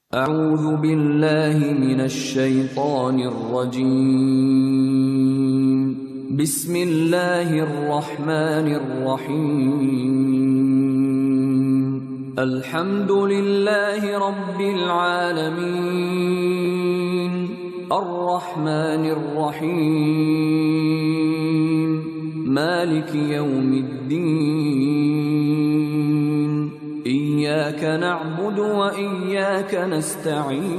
أعوذ بالله من الشيطان الرجيم بسم الله الرحمن الرحيم الحمد لله رب العالمين الرحمن الرحيم مالك يوم الدين إياك نعبد وإياك نستعين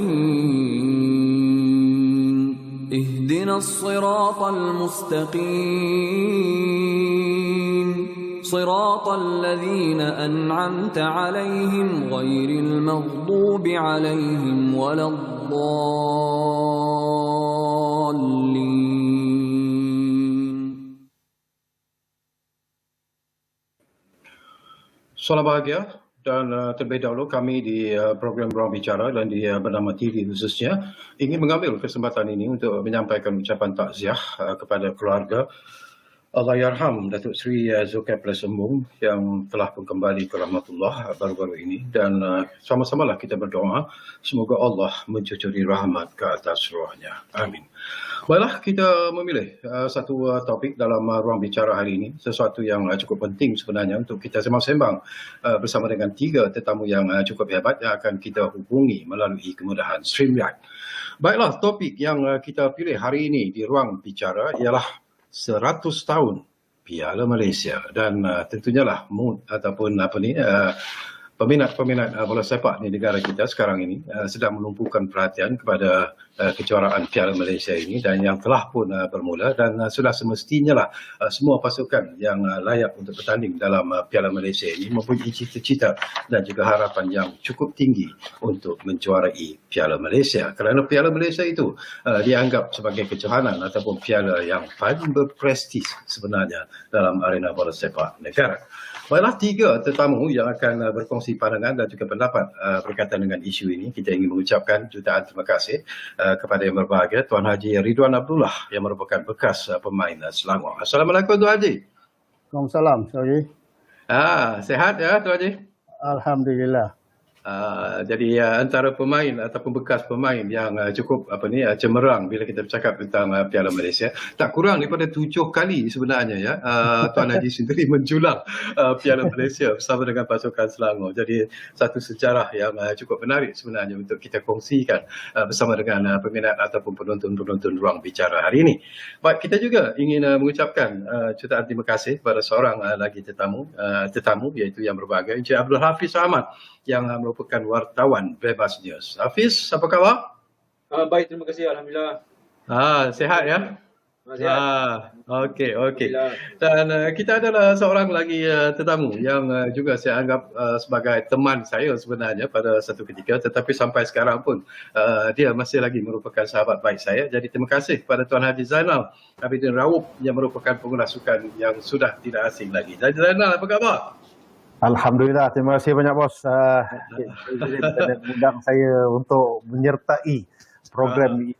اهدنا الصراط المستقيم صراط الذين أنعمت عليهم غير المغضوب عليهم ولا الضالين. Salam bahagia dan terlebih dahulu kami di program Ruang Bicara dan di bernama TV khususnya ingin mengambil kesempatan ini untuk menyampaikan ucapan takziah kepada keluarga Allahyarham Datuk Seri Zulkifli Sembung yang telah pun kembali ke rahmatullah baru-baru ini, dan sama-samalah kita berdoa semoga Allah mencucuri rahmat ke atas rohnya. Amin. Baiklah, kita memilih satu topik dalam ruang bicara hari ini, sesuatu yang cukup penting sebenarnya untuk kita sembang-sembang bersama dengan tiga tetamu yang cukup hebat yang akan kita hubungi melalui kemudahan StreamYard. Baiklah, topik yang kita pilih hari ini di ruang bicara ialah 100 tahun Piala Malaysia, dan tentunya lah mood ataupun peminat-peminat bola sepak di negara kita sekarang ini sedang menumpukan perhatian kepada kejuaraan Piala Malaysia ini, dan yang telah pun bermula, dan sudah semestinya lah semua pasukan yang layak untuk bertanding dalam Piala Malaysia ini mempunyai cita-cita dan juga harapan yang cukup tinggi untuk menjuarai Piala Malaysia, kerana Piala Malaysia itu dianggap sebagai kejohanan ataupun piala yang paling berprestis sebenarnya dalam arena bola sepak negara. Baiklah, tiga tetamu yang akan berkongsi pandangan dan juga pendapat berkaitan dengan isu ini. Kita ingin mengucapkan jutaan terima kasih kepada yang berbahagia Tuan Haji Ridwan Abdullah yang merupakan bekas pemain Selangor. Assalamualaikum Tuan Haji. Waalaikumsalam Tuan Haji. Sehat ya Tuan Haji? Alhamdulillah. Jadi antara pemain ataupun bekas pemain yang cukup cemerlang bila kita bercakap tentang Piala Malaysia, tak kurang daripada 7 kali sebenarnya ya Tuan Haji sendiri menjulang Piala Malaysia bersama dengan pasukan Selangor. Jadi satu sejarah yang cukup menarik sebenarnya untuk kita kongsikan bersama dengan peminat ataupun penonton-penonton ruang bicara hari ini. Baik, kita juga ingin mengucapkan jutaan terima kasih kepada seorang lagi tetamu iaitu yang berbahagia Encik Abdul Hafiz Ahmad yang merupakan wartawan Bebas News. Hafiz, apa khabar? Baik, terima kasih. Alhamdulillah. Sehat ya? Sehat. Okey. Dan kita adalah seorang lagi tetamu yang juga saya anggap sebagai teman saya sebenarnya pada satu ketika, tetapi sampai sekarang pun dia masih lagi merupakan sahabat baik saya. Jadi terima kasih kepada Tuan Haji Zainal Abidin Raub yang merupakan pengguna sukan yang sudah tidak asing lagi. Haji Zainal, apa khabar? Alhamdulillah, terima kasih banyak bos. Undang saya untuk menyertai program ini.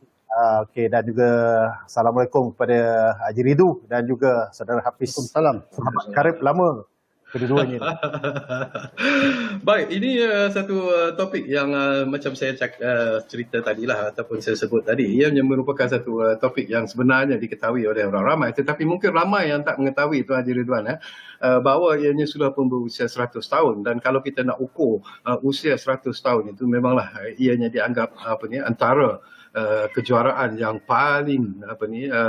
Dan juga Assalamualaikum kepada Haji Ridu dan juga saudara Hafiz. Salam. Sahabat karib lama kedua-duanya. Baik, ini satu topik yang macam saya cerita tadilah ataupun saya sebut tadi, ia merupakan satu topik yang sebenarnya diketahui oleh orang ramai, tetapi mungkin ramai yang tak mengetahui Tuan Haji Ridwan bahawa ianya sudah pun berusia 100 tahun, dan kalau kita nak ukur usia 100 tahun itu memanglah ianya dianggap antara kejuaraan yang paling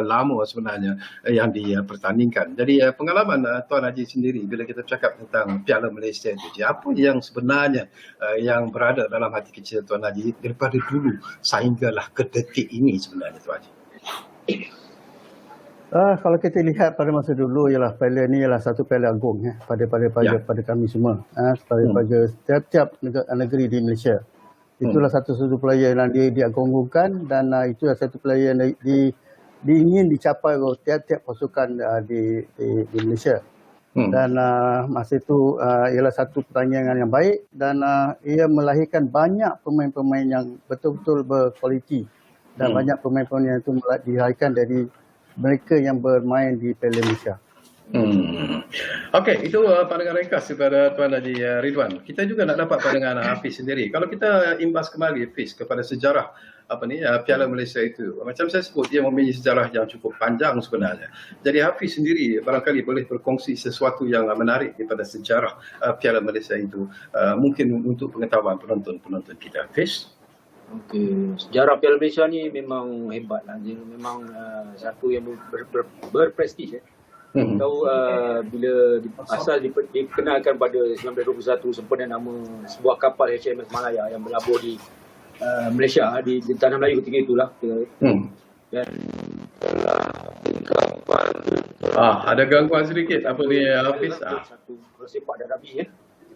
lama sebenarnya yang dipertandingkan. Jadi pengalaman Tuan Haji sendiri bila kita cakap tentang Piala Malaysia itu, apa yang sebenarnya yang berada dalam hati kecil Tuan Haji daripada dulu sehinggalah ke detik ini sebenarnya Tuan Haji? Kalau kita lihat pada masa dulu, ialah piala ni ialah satu piala agung pada kami semua, pada setiap negeri di Malaysia. Itulah satu piala yang diagung-agungkan, dan itulah satu piala yang ingin dicapai oleh tiap-tiap pasukan di Malaysia. Dan masa itu ialah satu pertandingan yang baik, dan ia melahirkan banyak pemain-pemain yang betul-betul berkualiti, dan banyak pemain-pemain yang itu dilahirkan dari mereka yang bermain di Piala Malaysia. Okey, itu pandangan ringkas daripada Tuan Haji Ridwan. Kita juga nak dapat pandangan Hafiz sendiri. Kalau kita imbas kembali Hafiz kepada sejarah Piala Malaysia itu. Macam saya sebut, dia mempunyai sejarah yang cukup panjang sebenarnya. Jadi Hafiz sendiri barangkali boleh berkongsi sesuatu yang menarik daripada sejarah Piala Malaysia itu. Mungkin untuk pengetahuan penonton-penonton kita. Hafiz? Okey, sejarah Piala Malaysia ni memang hebat lah. Dia memang satu yang berprestij. Tahu bila asal dikenalkan pada 1921 sempena nama sebuah kapal HMS Malaya yang berlabuh di Malaysia, di Tanah Melayu ketika itulah. Dan Ada gangguan sedikit. Apa ni Hafiz? satu sepak dan rugby ya.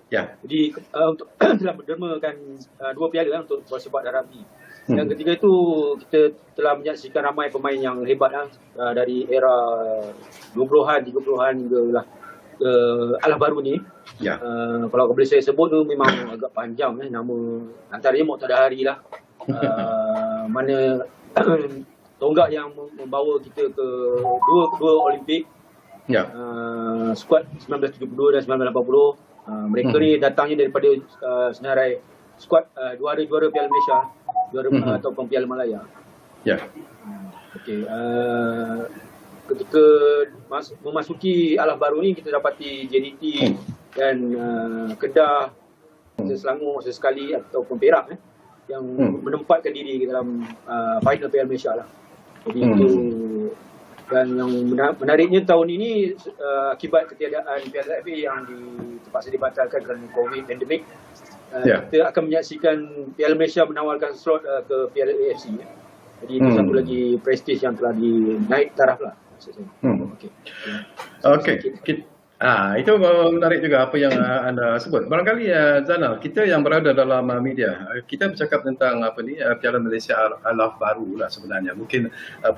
Ya. Jadi untuk telah mendermakan 2 piala untuk bola sepak dan rugby. Dan ketika itu kita telah menyaksikan ramai pemain yang hebat dari era 20-an, 30-an hingga Alah Baru ni. Ya. Kalau boleh saya sebut tu memang agak panjang nama antaranya Muqtada Hari lah. Mana tonggak yang membawa kita ke dua Olimpik. Ya. Skuad 1972 dan 1980. Mereka ni datangnya daripada senarai skuad juara-juara Piala Malaysia, juara ataupun Piala Malaya. Ya. Okey, ketika memasuki Alah Baru ni kita dapati JDT dan Kedah, Selangor sesekali ataupun Perak yang menempatkan diri dalam final Piala Malaysia lah. Jadi itu. Dan yang menariknya tahun ini akibat ketiadaan Piala FA yang terpaksa dibatalkan kerana COVID pandemik, kita akan menyaksikan Piala Malaysia menawarkan slot ke Piala AFC. Jadi itu satu lagi prestij yang telah dinaik taraf lah. Okey. Itu menarik juga apa yang anda sebut. Barangkali Zainal, kita yang berada dalam media, kita bercakap tentang Piala Malaysia Alah Baru lah sebenarnya. Mungkin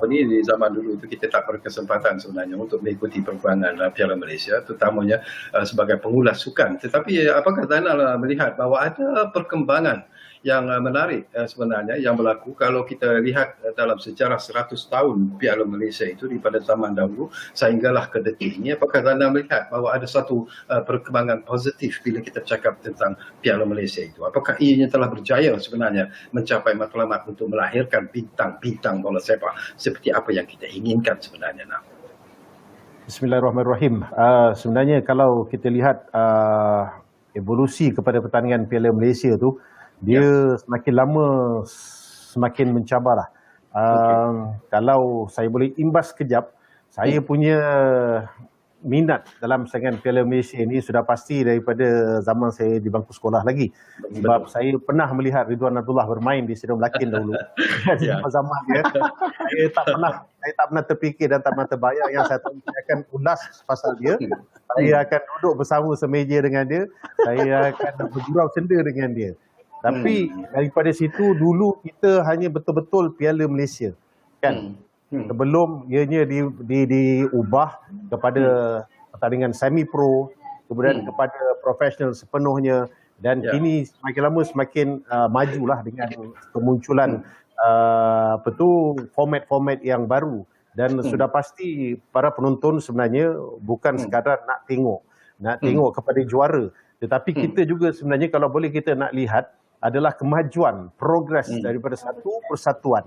di zaman dulu itu kita tak berkesempatan sebenarnya untuk mengikuti perkembangan Piala Malaysia, terutamanya sebagai pengulas sukan. Tetapi apakah Zainal melihat bahawa ada perkembangan yang menarik sebenarnya yang berlaku kalau kita lihat dalam sejarah 100 tahun Piala Malaysia itu daripada zaman dahulu sehinggalah ke detik ini? Apakah anda melihat bahawa ada satu perkembangan positif bila kita bercakap tentang Piala Malaysia itu? Apakah ianya telah berjaya sebenarnya mencapai matlamat untuk melahirkan bintang-bintang bola sepak seperti apa yang kita inginkan sebenarnya? Bismillahirrahmanirrahim. Sebenarnya kalau kita lihat evolusi kepada pertandingan Piala Malaysia tu, dia semakin lama semakin mencabarlah. Kalau saya boleh imbas sekejap, saya punya minat dalam persaingan Piala Malaysia ini sudah pasti daripada zaman saya di bangku sekolah lagi. Sebab saya pernah melihat Ridwan Abdullah bermain di Stadium Lakin dahulu. Zaman dia, saya tak pernah terfikir dan tak pernah terbayang yang saya akan ulas pasal dia. Saya akan duduk bersama semeja dengan dia. Saya akan bergurau senda dengan dia. Tapi daripada situ dulu kita hanya betul-betul Piala Malaysia, kan? Sebelum ianya diubah kepada pertandingan semi pro, kemudian kepada profesional sepenuhnya, dan kini semakin lama semakin majulah dengan kemunculan format-format yang baru. Dan sudah pasti para penonton sebenarnya bukan sekadar nak tengok kepada juara, tetapi kita juga sebenarnya kalau boleh kita nak lihat adalah kemajuan, progres daripada satu persatuan.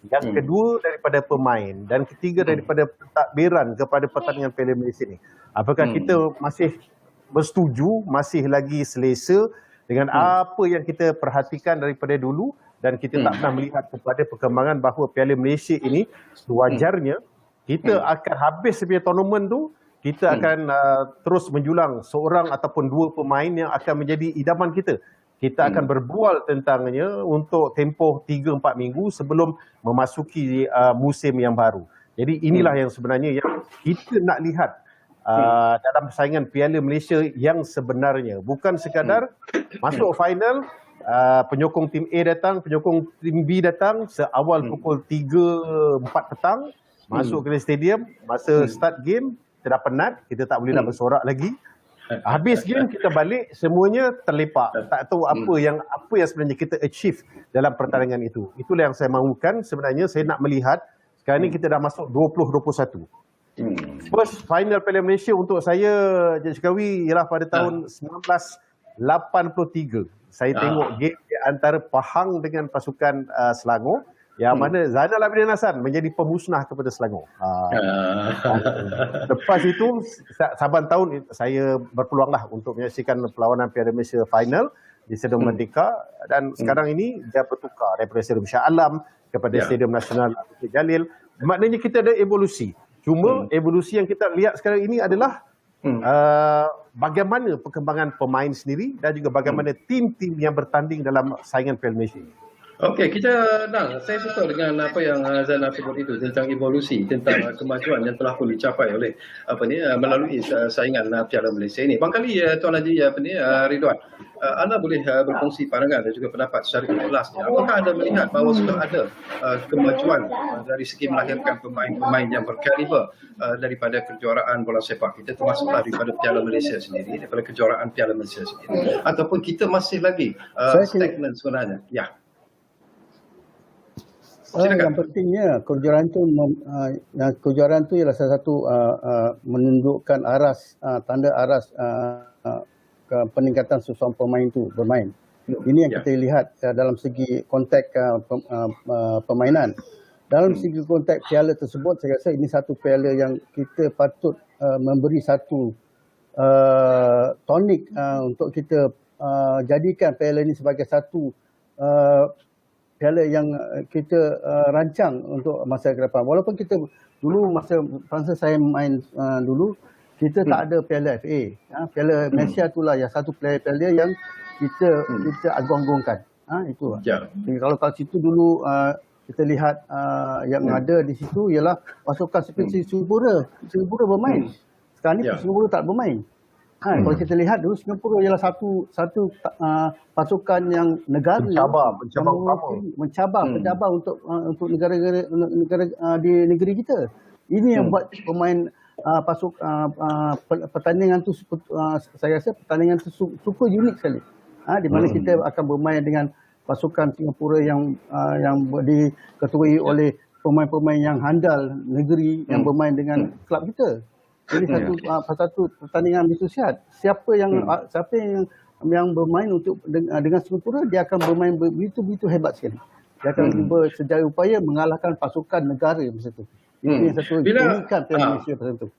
Yang kedua daripada pemain, dan ketiga daripada pentadbiran kepada pertandingan Piala Malaysia ni. Apakah kita masih bersetuju, masih lagi selesa dengan apa yang kita perhatikan daripada dulu, dan kita tak pernah melihat kepada perkembangan bahawa Piala Malaysia ini sewajarnya kita akan habis sebagai tournament tu, kita akan terus menjulang seorang ataupun dua pemain yang akan menjadi idaman kita. Kita akan berbual tentangnya untuk tempoh 3-4 minggu sebelum memasuki musim yang baru. Jadi inilah yang sebenarnya yang kita nak lihat dalam persaingan Piala Malaysia yang sebenarnya. Bukan sekadar masuk final, penyokong tim A datang, penyokong tim B datang seawal pukul 3-4 petang, masuk ke stadium, masa start game, kita dah penat, kita tak boleh nak bersorak lagi. Habis game kita balik, semuanya terlepak. Tak tahu apa yang sebenarnya kita achieve dalam pertandingan itu. Itulah yang saya mahukan sebenarnya. Saya nak melihat sekarang ni kita dah masuk 2021. First final Piala Malaysia untuk saya, Encik Sukawi, ialah pada tahun 1983. Saya tengok game di antara Pahang dengan pasukan Selangor, yang mana Zainal Abidin Hasan menjadi pemusnah kepada Selangor. Lepas itu, saban tahun saya berpeluanglah untuk menyaksikan perlawanan Piala Malaysia final di Stadium Merdeka, dan sekarang ini dia bertukar daripada Stadium Shah Alam kepada Stadium Nasional Bukit Jalil. Maknanya kita ada evolusi. Cuma evolusi yang kita lihat sekarang ini adalah bagaimana perkembangan pemain sendiri dan juga bagaimana tim-tim yang bertanding dalam saingan Piala Malaysia. Okey, saya suka dengan apa yang Zainal sebut itu tentang evolusi, tentang kemajuan yang telah pun dicapai oleh melalui saingan Piala Malaysia ini. Barangkali Tuan Haji Ridwan, anda boleh berkongsi pandangan dan juga pendapat secara ikhlasnya. Apakah anda melihat bahawa sudah ada kemajuan dari segi melahirkan pemain-pemain yang berkaliber daripada kejuaraan bola sepak kita, termasuklah daripada Piala Malaysia sendiri, daripada kejuaraan Piala Malaysia sendiri, ataupun kita masih lagi stagnan sebenarnya? Ya. Yang pentingnya kejuaraan itu ialah salah satu menunjukkan tanda aras peningkatan seseorang pemain itu bermain. Ini yang kita lihat dalam segi konteks permainan. Dalam segi konteks piala tersebut, saya rasa ini satu piala yang kita patut memberi satu tonik untuk kita jadikan piala ini sebagai satu piala yang kita rancang untuk masa ke depan. Walaupun kita dulu masa saya main dulu, kita tak ada piala FA. Piala Malaysia itulah yang satu piala yang kita agung-agungkan. Itu. Jadi kalau kat situ dulu kita lihat yang ada di situ ialah pasukan seperti Singapura. Singapura bermain. Sekarang ni Singapura tak bermain. Kalau kita lihat dulu, Singapura ialah satu pasukan yang negara mencabar untuk negara di negeri kita. Ini yang buat pemain pertandingan tu saya rasa pertandingan tu super unik sekali. Di mana kita akan bermain dengan pasukan Singapura yang diketuai oleh pemain-pemain yang handal negeri yang bermain dengan kelab kita. Ini satu pertandingan begitu sihat. Siapa yang bermain dengan Singapura, dia akan bermain begitu hebat sekali. Dia akan bersedia upaya mengalahkan pasukan negara macam tu. Ini satu unikan Piala Malaysia macam tu.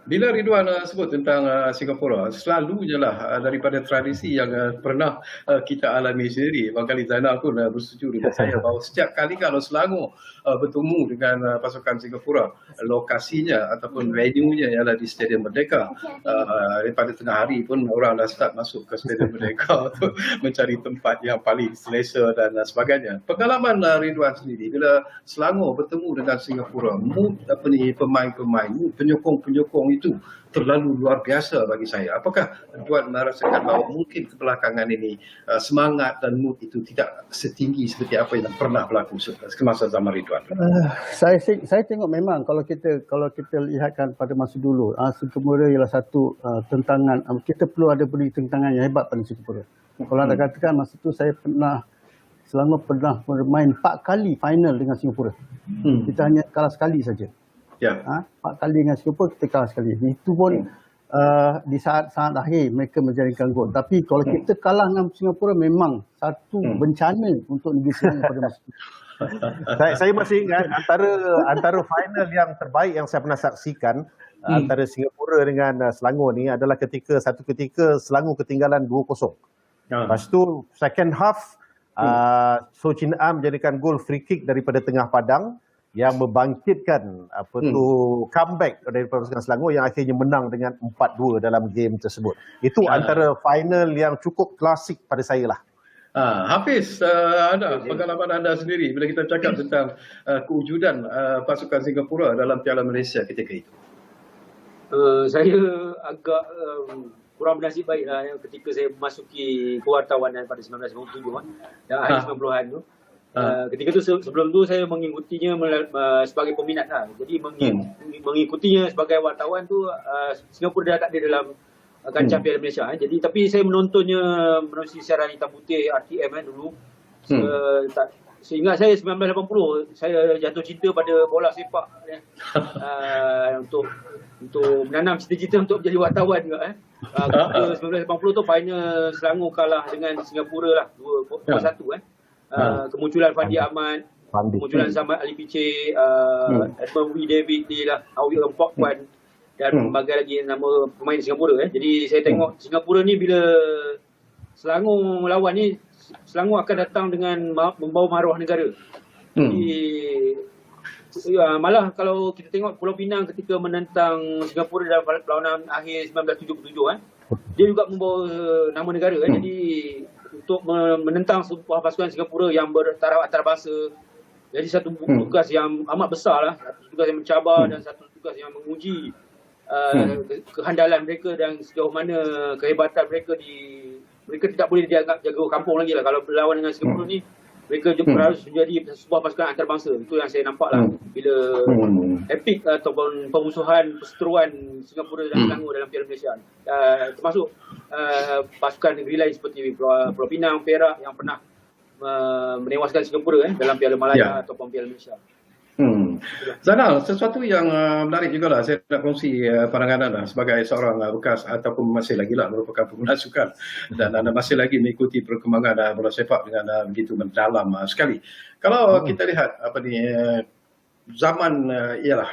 Bila Ridwan sebut tentang Singapura, selalunya lah daripada tradisi yang pernah kita alami sendiri. Barangkali Zainal pun bersetuju dengan saya bahawa setiap kali kalau Selangor bertemu dengan pasukan Singapura, lokasinya ataupun venue-nya ialah di Stadium Merdeka. Daripada tengah hari pun orang dah start masuk ke Stadium Merdeka untuk mencari tempat yang paling selesa dan sebagainya. Pengalaman Ridwan sendiri bila Selangor bertemu dengan Singapura, mood pemain-pemain, penyokong-penyokong itu terlalu luar biasa bagi saya. Apakah Ridwan merasakan bahawa mungkin kebelakangan ini semangat dan mood itu tidak setinggi seperti apa yang pernah berlaku semasa zaman Ridwan? Saya tengok memang kalau kita lihatkan pada masa dulu, Singapura ialah satu tentangan. Kita perlu ada beri tentangan yang hebat pada Singapura. Kalau anda katakan masa itu Selangor pernah bermain 4 kali final dengan Singapura. Kita hanya kalah sekali saja. 4 kali dengan Singapura, kita kalah sekali. Itu pun di saat akhir mereka menjaringkan gol. Tapi kalau kita kalah dengan Singapura, memang satu bencana untuk negeri Selangor pada masa itu. Saya masih ingat antara final yang terbaik yang saya pernah saksikan antara Singapura dengan Selangor ni adalah ketika Selangor ketinggalan 2-0. Lepas tu second half So Chin Am menjadikan gol free kick daripada tengah padang yang membangkitkan comeback dari pasukan Selangor yang akhirnya menang dengan 4-2 dalam game tersebut. Itu antara final yang cukup klasik pada saya lah. Hafiz, pengalaman anda sendiri bila kita cakap tentang kewujudan pasukan Singapura dalam Piala Malaysia ketika itu? Saya agak kurang bernasib baik lah ketika saya memasuki kewartawanan pada 1997 dan akhir 90-an tu. Ketika tu sebelum tu saya mengikutinya sebagai peminat lah. Jadi mengikutinya sebagai wartawan tu Singapura dah tak ada dalam kancah Piala Malaysia. Jadi tapi saya menontonnya melalui siaran hitam putih RTM dulu. seingat saya 1980 saya jatuh cinta pada bola sepak untuk menanam cita-cita untuk menjadi wartawan juga ketika 1980 tu final Selangor kalah dengan Singapura lah 2-1 kemunculan Fandi Ahmad, kemunculan Samad Ali Piche, Edmund W. David ni lah, Awi Rempok Puan dan berbagai lagi nama pemain Singapura. Jadi saya tengok Singapura ni bila Selangor melawan ni, Selangor akan datang dengan membawa maruah negara. Jadi malah kalau kita tengok Pulau Pinang ketika menentang Singapura dalam perlawanan akhir 1977 dia juga membawa nama negara. Jadi untuk menentang sebuah pasukan Singapura yang bertaraf antarabangsa, jadi satu tugas yang amat besar lah, satu tugas yang mencabar dan satu tugas yang menguji kehandalan mereka dan sejauh mana kehebatan mereka tidak boleh dianggap jaga kampung lagi lah. Kalau berlawan dengan Singapura ni, mereka harus menjadi sebuah pasukan antarabangsa. Itu yang saya nampak lah bila epic ataupun pemusuhan perseteruan Singapura dan Selangor dalam Piala Malaysia. Termasuk pasukan negeri lain seperti Pulau Pinang, Perak yang pernah menewaskan Singapura dalam Piala Malaya ataupun Piala Malaysia. Zainal, sesuatu yang menarik juga lah saya nak kongsi pandangan anda sebagai seorang bekas ataupun masih lagi lah merupakan pengguna sukan dan anda masih lagi mengikuti perkembangan bola sepak dengan begitu mendalam sekali. Kalau kita lihat zaman ialah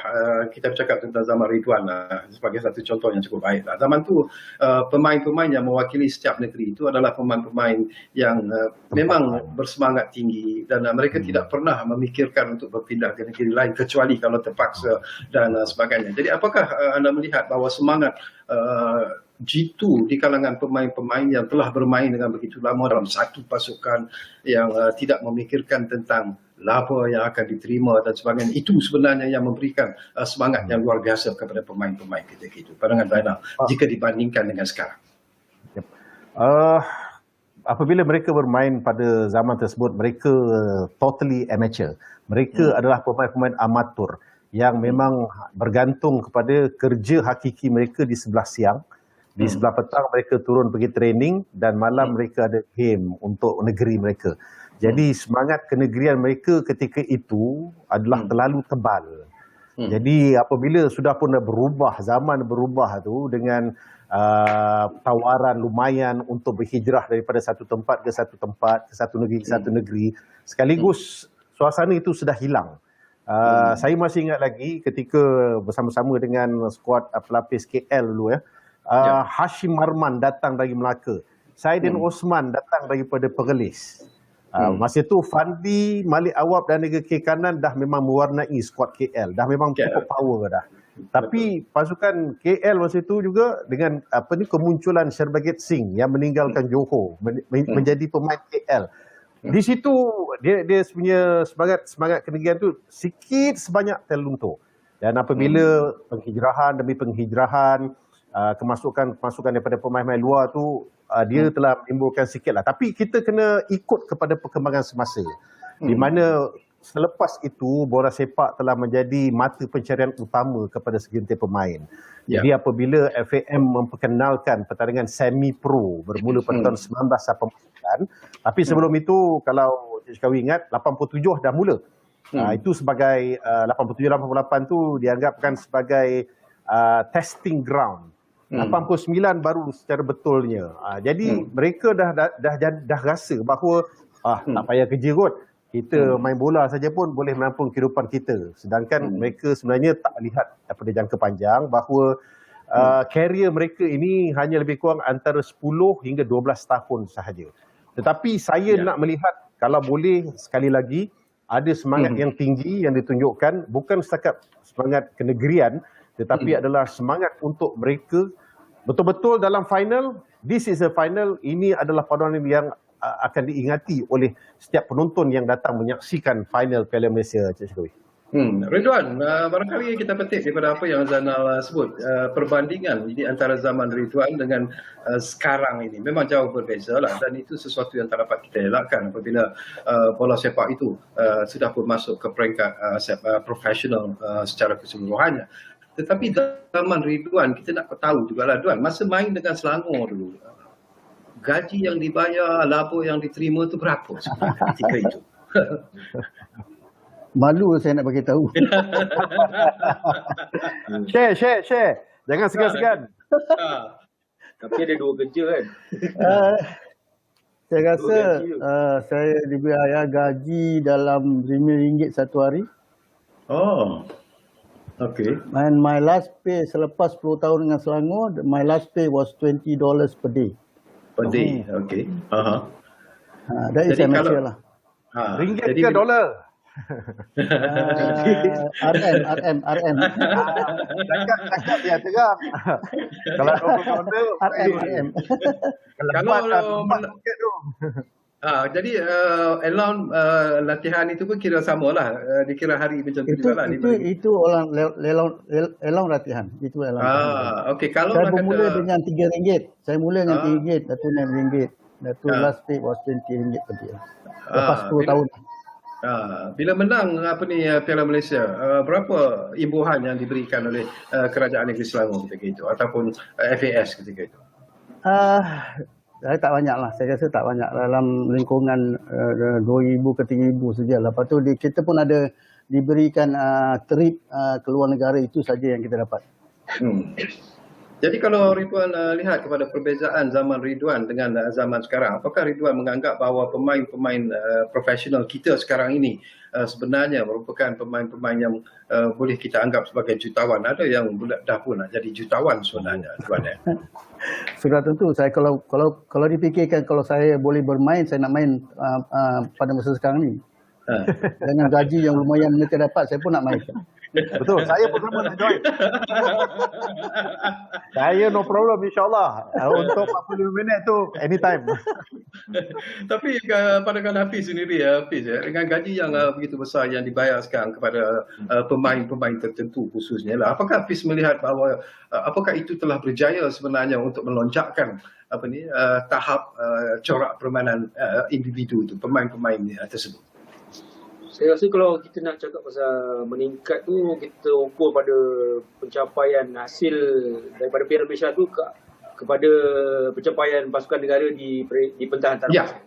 kita bercakap tentang zaman Ridwan sebagai satu contoh yang cukup baik lah. Zaman tu pemain-pemain yang mewakili setiap negeri itu adalah pemain-pemain yang memang bersemangat tinggi dan mereka tidak pernah memikirkan untuk berpindah ke negeri lain kecuali kalau terpaksa dan sebagainya. Jadi apakah anda melihat bahawa semangat jitu di kalangan pemain-pemain yang telah bermain dengan begitu lama dalam satu pasukan yang tidak memikirkan tentang laba yang akan diterima dan sebagainya, itu sebenarnya yang memberikan semangat yang luar biasa kepada pemain-pemain ketika itu. Pandangan Zainal jika dibandingkan dengan sekarang. Apabila mereka bermain pada zaman tersebut, mereka totally amateur. Mereka adalah pemain-pemain amatur yang memang bergantung kepada kerja hakiki mereka di sebelah siang. Di sebelah petang mereka turun pergi training dan malam mereka ada game untuk negeri mereka. Jadi semangat kenegerian mereka ketika itu adalah terlalu tebal. Jadi apabila sudah pun berubah, zaman berubah tu dengan tawaran lumayan untuk berhijrah daripada satu tempat ke satu tempat, ke satu negeri ke satu negeri, sekaligus suasana itu sudah hilang. Saya masih ingat lagi ketika bersama-sama dengan skuad pelapis KL dulu Hashim Marman datang dari Melaka, Saidin Osman datang daripada Perlis. Masa itu Fandi, Malik Awab dan negeri kiri kanan dah memang mewarnai skuad KL, dah memang cukup power dah. Tapi pasukan KL masa itu juga dengan kemunculan Sherbagit Singh yang meninggalkan Johor menjadi pemain KL. Di situ dia punya semangat kenegerian tu sikit sebanyak terluntur. Dan apabila penghijrahan demi penghijrahan, kemasukan daripada pemain-pemain luar tu dia telah menimbulkan sikit lah. Tapi kita kena ikut kepada perkembangan semasa. Di mana selepas itu bola sepak telah menjadi mata pencarian utama kepada segelintir pemain. Jadi apabila FAM memperkenalkan pertandingan semi-pro bermula pada tahun 1989, tapi sebelum itu kalau Cik Kawi ingat 87 dah mula. Itu sebagai 87-88 tu dianggapkan sebagai testing ground. 89 baru secara betulnya. Jadi mereka dah rasa bahawa tak payah kerja kot. Kita main bola saja pun boleh menampung kehidupan kita. Sedangkan mereka sebenarnya tak lihat daripada jangka panjang bahawa karier mereka ini hanya lebih kurang antara 10 hingga 12 tahun sahaja. Tetapi saya nak melihat kalau boleh sekali lagi ada semangat yang tinggi yang ditunjukkan, bukan setakat semangat kenegerian, tetapi adalah semangat untuk mereka betul-betul dalam final. This is a final. Ini adalah perlawanan yang akan diingati oleh setiap penonton yang datang menyaksikan final Piala Malaysia, Cik Syikawi. Ridwan, barangkali kita petik daripada apa yang Zainal sebut, perbandingan ini antara zaman Ridwan dengan sekarang ini memang jauh berbeza lah, dan itu sesuatu yang tak dapat kita elakkan apabila bola sepak itu sudah pun masuk ke peringkat profesional secara keseluruhannya. Tetapi zaman Ridwan kita nak tahu jugalah Ridwan, masa main dengan Selangor dulu, gaji yang dibayar, laba yang diterima tu berapa sebenarnya ketika itu? Malu saya nak bagi tahu. Share. Jangan segan-segan. Tapi ada 2 kerja kan. Saya rasa gaji tu. saya dibayar gaji dalam RM5 satu hari. Oh. Okey. And my last pay selepas 10 tahun dengan Selangor, my last pay was $20 per day. Per day. Okey. That is Jadi Malaysia kalau- lah. Ringgit Jadi ke dolar? RM. Cakap dia terang. Kalau dolar, RM. Kalau jadi allowance latihan itu pun kira samalah, dikira hari macam tu jugalah Itu orang lelang latihan. Itu lelang. Okey, kalau Saya nak bermula kata dengan RM3. Saya mula dengan RM3, Dato' RM6. Dato' last pay was RM20 per day. Lepas 10 tahun. Bila menang Piala Malaysia, berapa imbuhan yang diberikan oleh Kerajaan Negeri Selangor ketika itu ataupun FAS ketika itu? Saya tak banyak lah. Saya rasa tak banyak. Dalam lingkungan 2,000 ke 3,000 saja. Lepas tu kita pun ada diberikan trip ke luar negara, itu saja yang kita dapat. Jadi kalau Ridwan lihat kepada perbezaan zaman Ridwan dengan zaman sekarang, apakah Ridwan menganggap bahawa pemain-pemain profesional kita sekarang ini sebenarnya merupakan pemain-pemain yang boleh kita anggap sebagai jutawan? Ada yang dah pun nak jadi jutawan sebenarnya, Ridwan. Sudah tentu. Saya kalau dipikirkan kalau saya boleh bermain, saya nak main pada masa sekarang ni. Dengan gaji yang lumayan mereka dapat, saya pun nak main. Betul, saya pun sama nak join. Saya no problem insyaAllah. Untuk 45 minit tu anytime. Tapi pandangan Hafiz sendiri, Hafiz, dengan gaji yang begitu besar yang dibayar sekarang kepada pemain-pemain tertentu khususnya lah, apakah Hafiz melihat bahawa apakah itu telah berjaya sebenarnya untuk melonjakkan tahap corak permainan individu itu, pemain-pemain tersebut? Saya rasa kalau kita nak cakap pasal meningkat tu, kita ukur pada pencapaian hasil daripada Piala Malaysia tu kepada pencapaian pasukan negara di pentahan antarabangsa.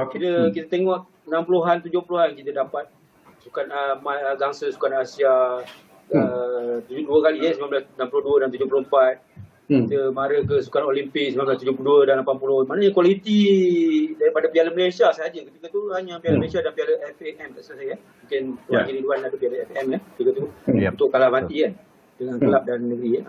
Kita tengok 60-an, 70-an kita dapat sukan gangsa sukan Asia 2 kali 1962 dan 74. Kita mara ke Sukan Olimpik 1972 dan 80. Maknanya kualiti daripada Piala Malaysia sahaja ketika tu hanya Piala Malaysia dan Piala FAM tak salah saya. Mungkin Tuan Haji Ridwan ada Piala FAM ketika tu untuk kalah mati kan dengan kelab dan negeri.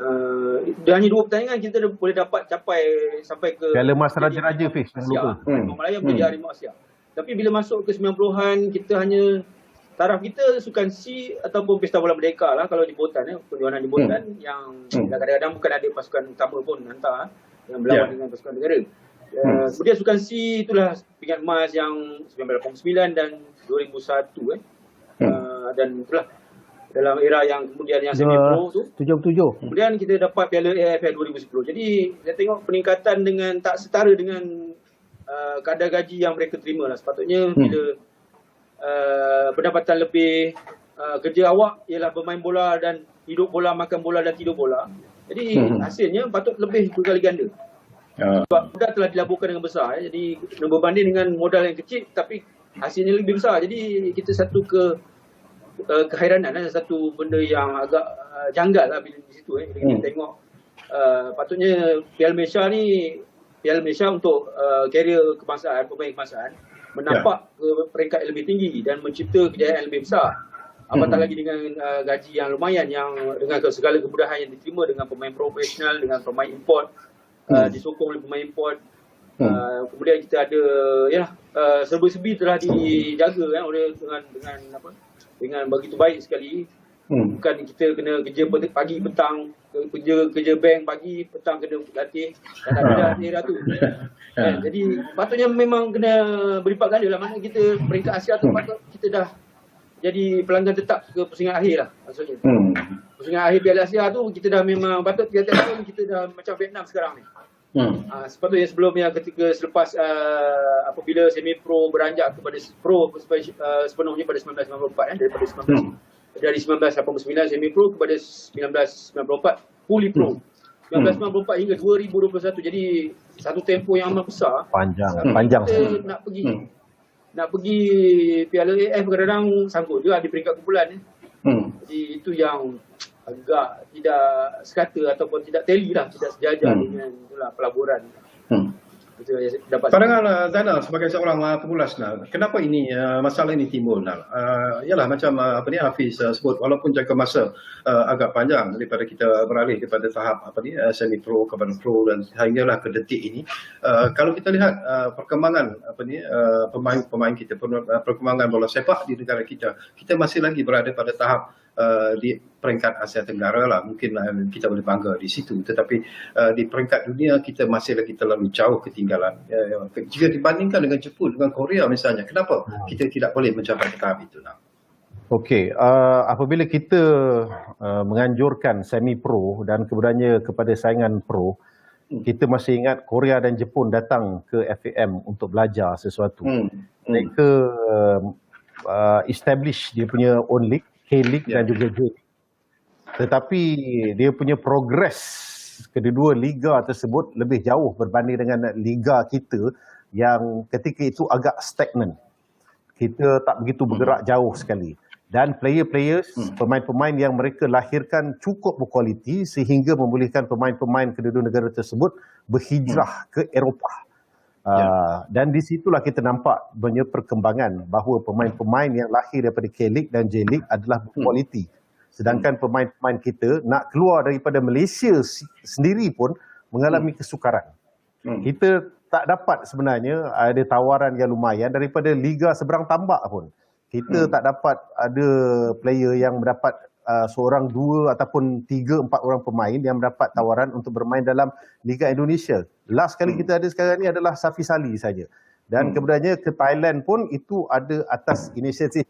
Dan hanya 2 pertandingan kita boleh dapat sampai ke Piala Mas Raja-Raja Fiz, jangan lupa. Malaya menjadi Harimau Asia. Tapi bila masuk ke 90-an, kita hanya taraf kita sukan C ataupun Pesta Bola Merdeka lah kalau jemputan perjuangan jemputan yang kadang-kadang bukan ada pasukan utama pun hantar yang berlawan dengan pasukan negara. Kemudian sukan C itulah pingat emas yang 1989 dan 2001 dan itulah dalam era yang kemudian yang semi pro tu 77. kemudian kita dapat Piala AFF 2010. Jadi saya tengok peningkatan dengan tak setara dengan kadar gaji yang mereka terima lah. Sepatutnya bila pendapatan lebih kerja awak ialah bermain bola dan hidup bola, makan bola dan tidur bola. Jadi hasilnya patut lebih berkali ganda. Sebab modal telah dilaburkan dengan besar. Jadi berbanding dengan modal yang kecil tapi hasilnya lebih besar. Jadi kita satu kehairanan, satu benda yang agak janggal lah bila di situ. Bila kita tengok patutnya Piala Malaysia untuk karier kebangsaan, pemain kebangsaan menampak ke peringkat yang lebih tinggi dan mencipta kejayaan yang lebih besar. Apatah lagi dengan gaji yang lumayan, yang dengan segala kemudahan yang diterima dengan pemain profesional, dengan pemain import, disokong oleh pemain import. Kemudian kita ada serba-serbi telah dijaga oleh dengan begitu baik sekali. Bukan kita kena kerja pagi petang, kerja bank pagi, petang kena latih dan ada daerah tu. Jadi patutnya memang kena berlipat ganda lah. Maknanya kita peringkat Asia tu patut kita dah jadi pelanggan tetap ke pusingan akhir lah maksudnya. Pusingan akhir Piala Asia tu kita dah memang patut tiap-tiap tahun kita dah macam Vietnam sekarang ni. Sepatutnya sebelumnya selepas apabila semi pro beranjak kepada pro sepenuhnya pada 1994 daripada 1989 semi pro kepada 1994 fully pro. 1994 hingga 2021, jadi satu tempoh yang amat besar. Panjang. Kita nak pergi nak pergi Piala AF kadang-kadang sangkut juga di peringkat kumpulan. Jadi itu yang agak tidak sekata ataupun tidak tally lah, tidak sejajar dengan itulah pelaburan. Itu yang saya dapat. Pandangan Zainal sebagai seorang pemulas, kenapa ini masalah ini timbul? Yalah macam Hafiz sebut, walaupun jangka masa agak panjang daripada kita beralih kepada tahap semi pro kepada pro dan sehinggalah ke detik ini, kalau kita lihat perkembangan pemain kita, perkembangan bola sepak di negara kita masih lagi berada pada tahap di peringkat Asia Tenggara lah, mungkin kita boleh bangga di situ, tetapi di peringkat dunia kita masih lagi terlalu jauh ketinggalan. Jika dibandingkan dengan Jepun, dengan Korea misalnya, kenapa kita tidak boleh mencapai ke tahap itu? Okey, apabila kita menganjurkan semi pro dan kemudiannya kepada saingan pro, kita masih ingat Korea dan Jepun datang ke FAM untuk belajar sesuatu. Mereka establish dia punya own league, K-League dan juga J-League. Tetapi dia punya progres kedua liga tersebut lebih jauh berbanding dengan liga kita yang ketika itu agak stagnan. Kita tak begitu bergerak jauh sekali. Dan pemain-pemain yang mereka lahirkan cukup berkualiti sehingga membolehkan pemain-pemain kedua negara tersebut berhijrah ke Eropah. Dan di situlah kita nampak banyak perkembangan bahawa pemain-pemain yang lahir daripada K-League dan J-League adalah berkualiti. Sedangkan pemain-pemain kita nak keluar daripada Malaysia sendiri pun mengalami kesukaran. Kita tak dapat sebenarnya ada tawaran yang lumayan daripada liga seberang tambak pun. Kita tak dapat ada player yang mendapat seorang, dua ataupun 3-4 orang pemain yang mendapat tawaran untuk bermain dalam Liga Indonesia. Last kali kita ada sekarang ni adalah Safi Sali saja. Dan kemudiannya ke Thailand pun itu ada atas inisiatif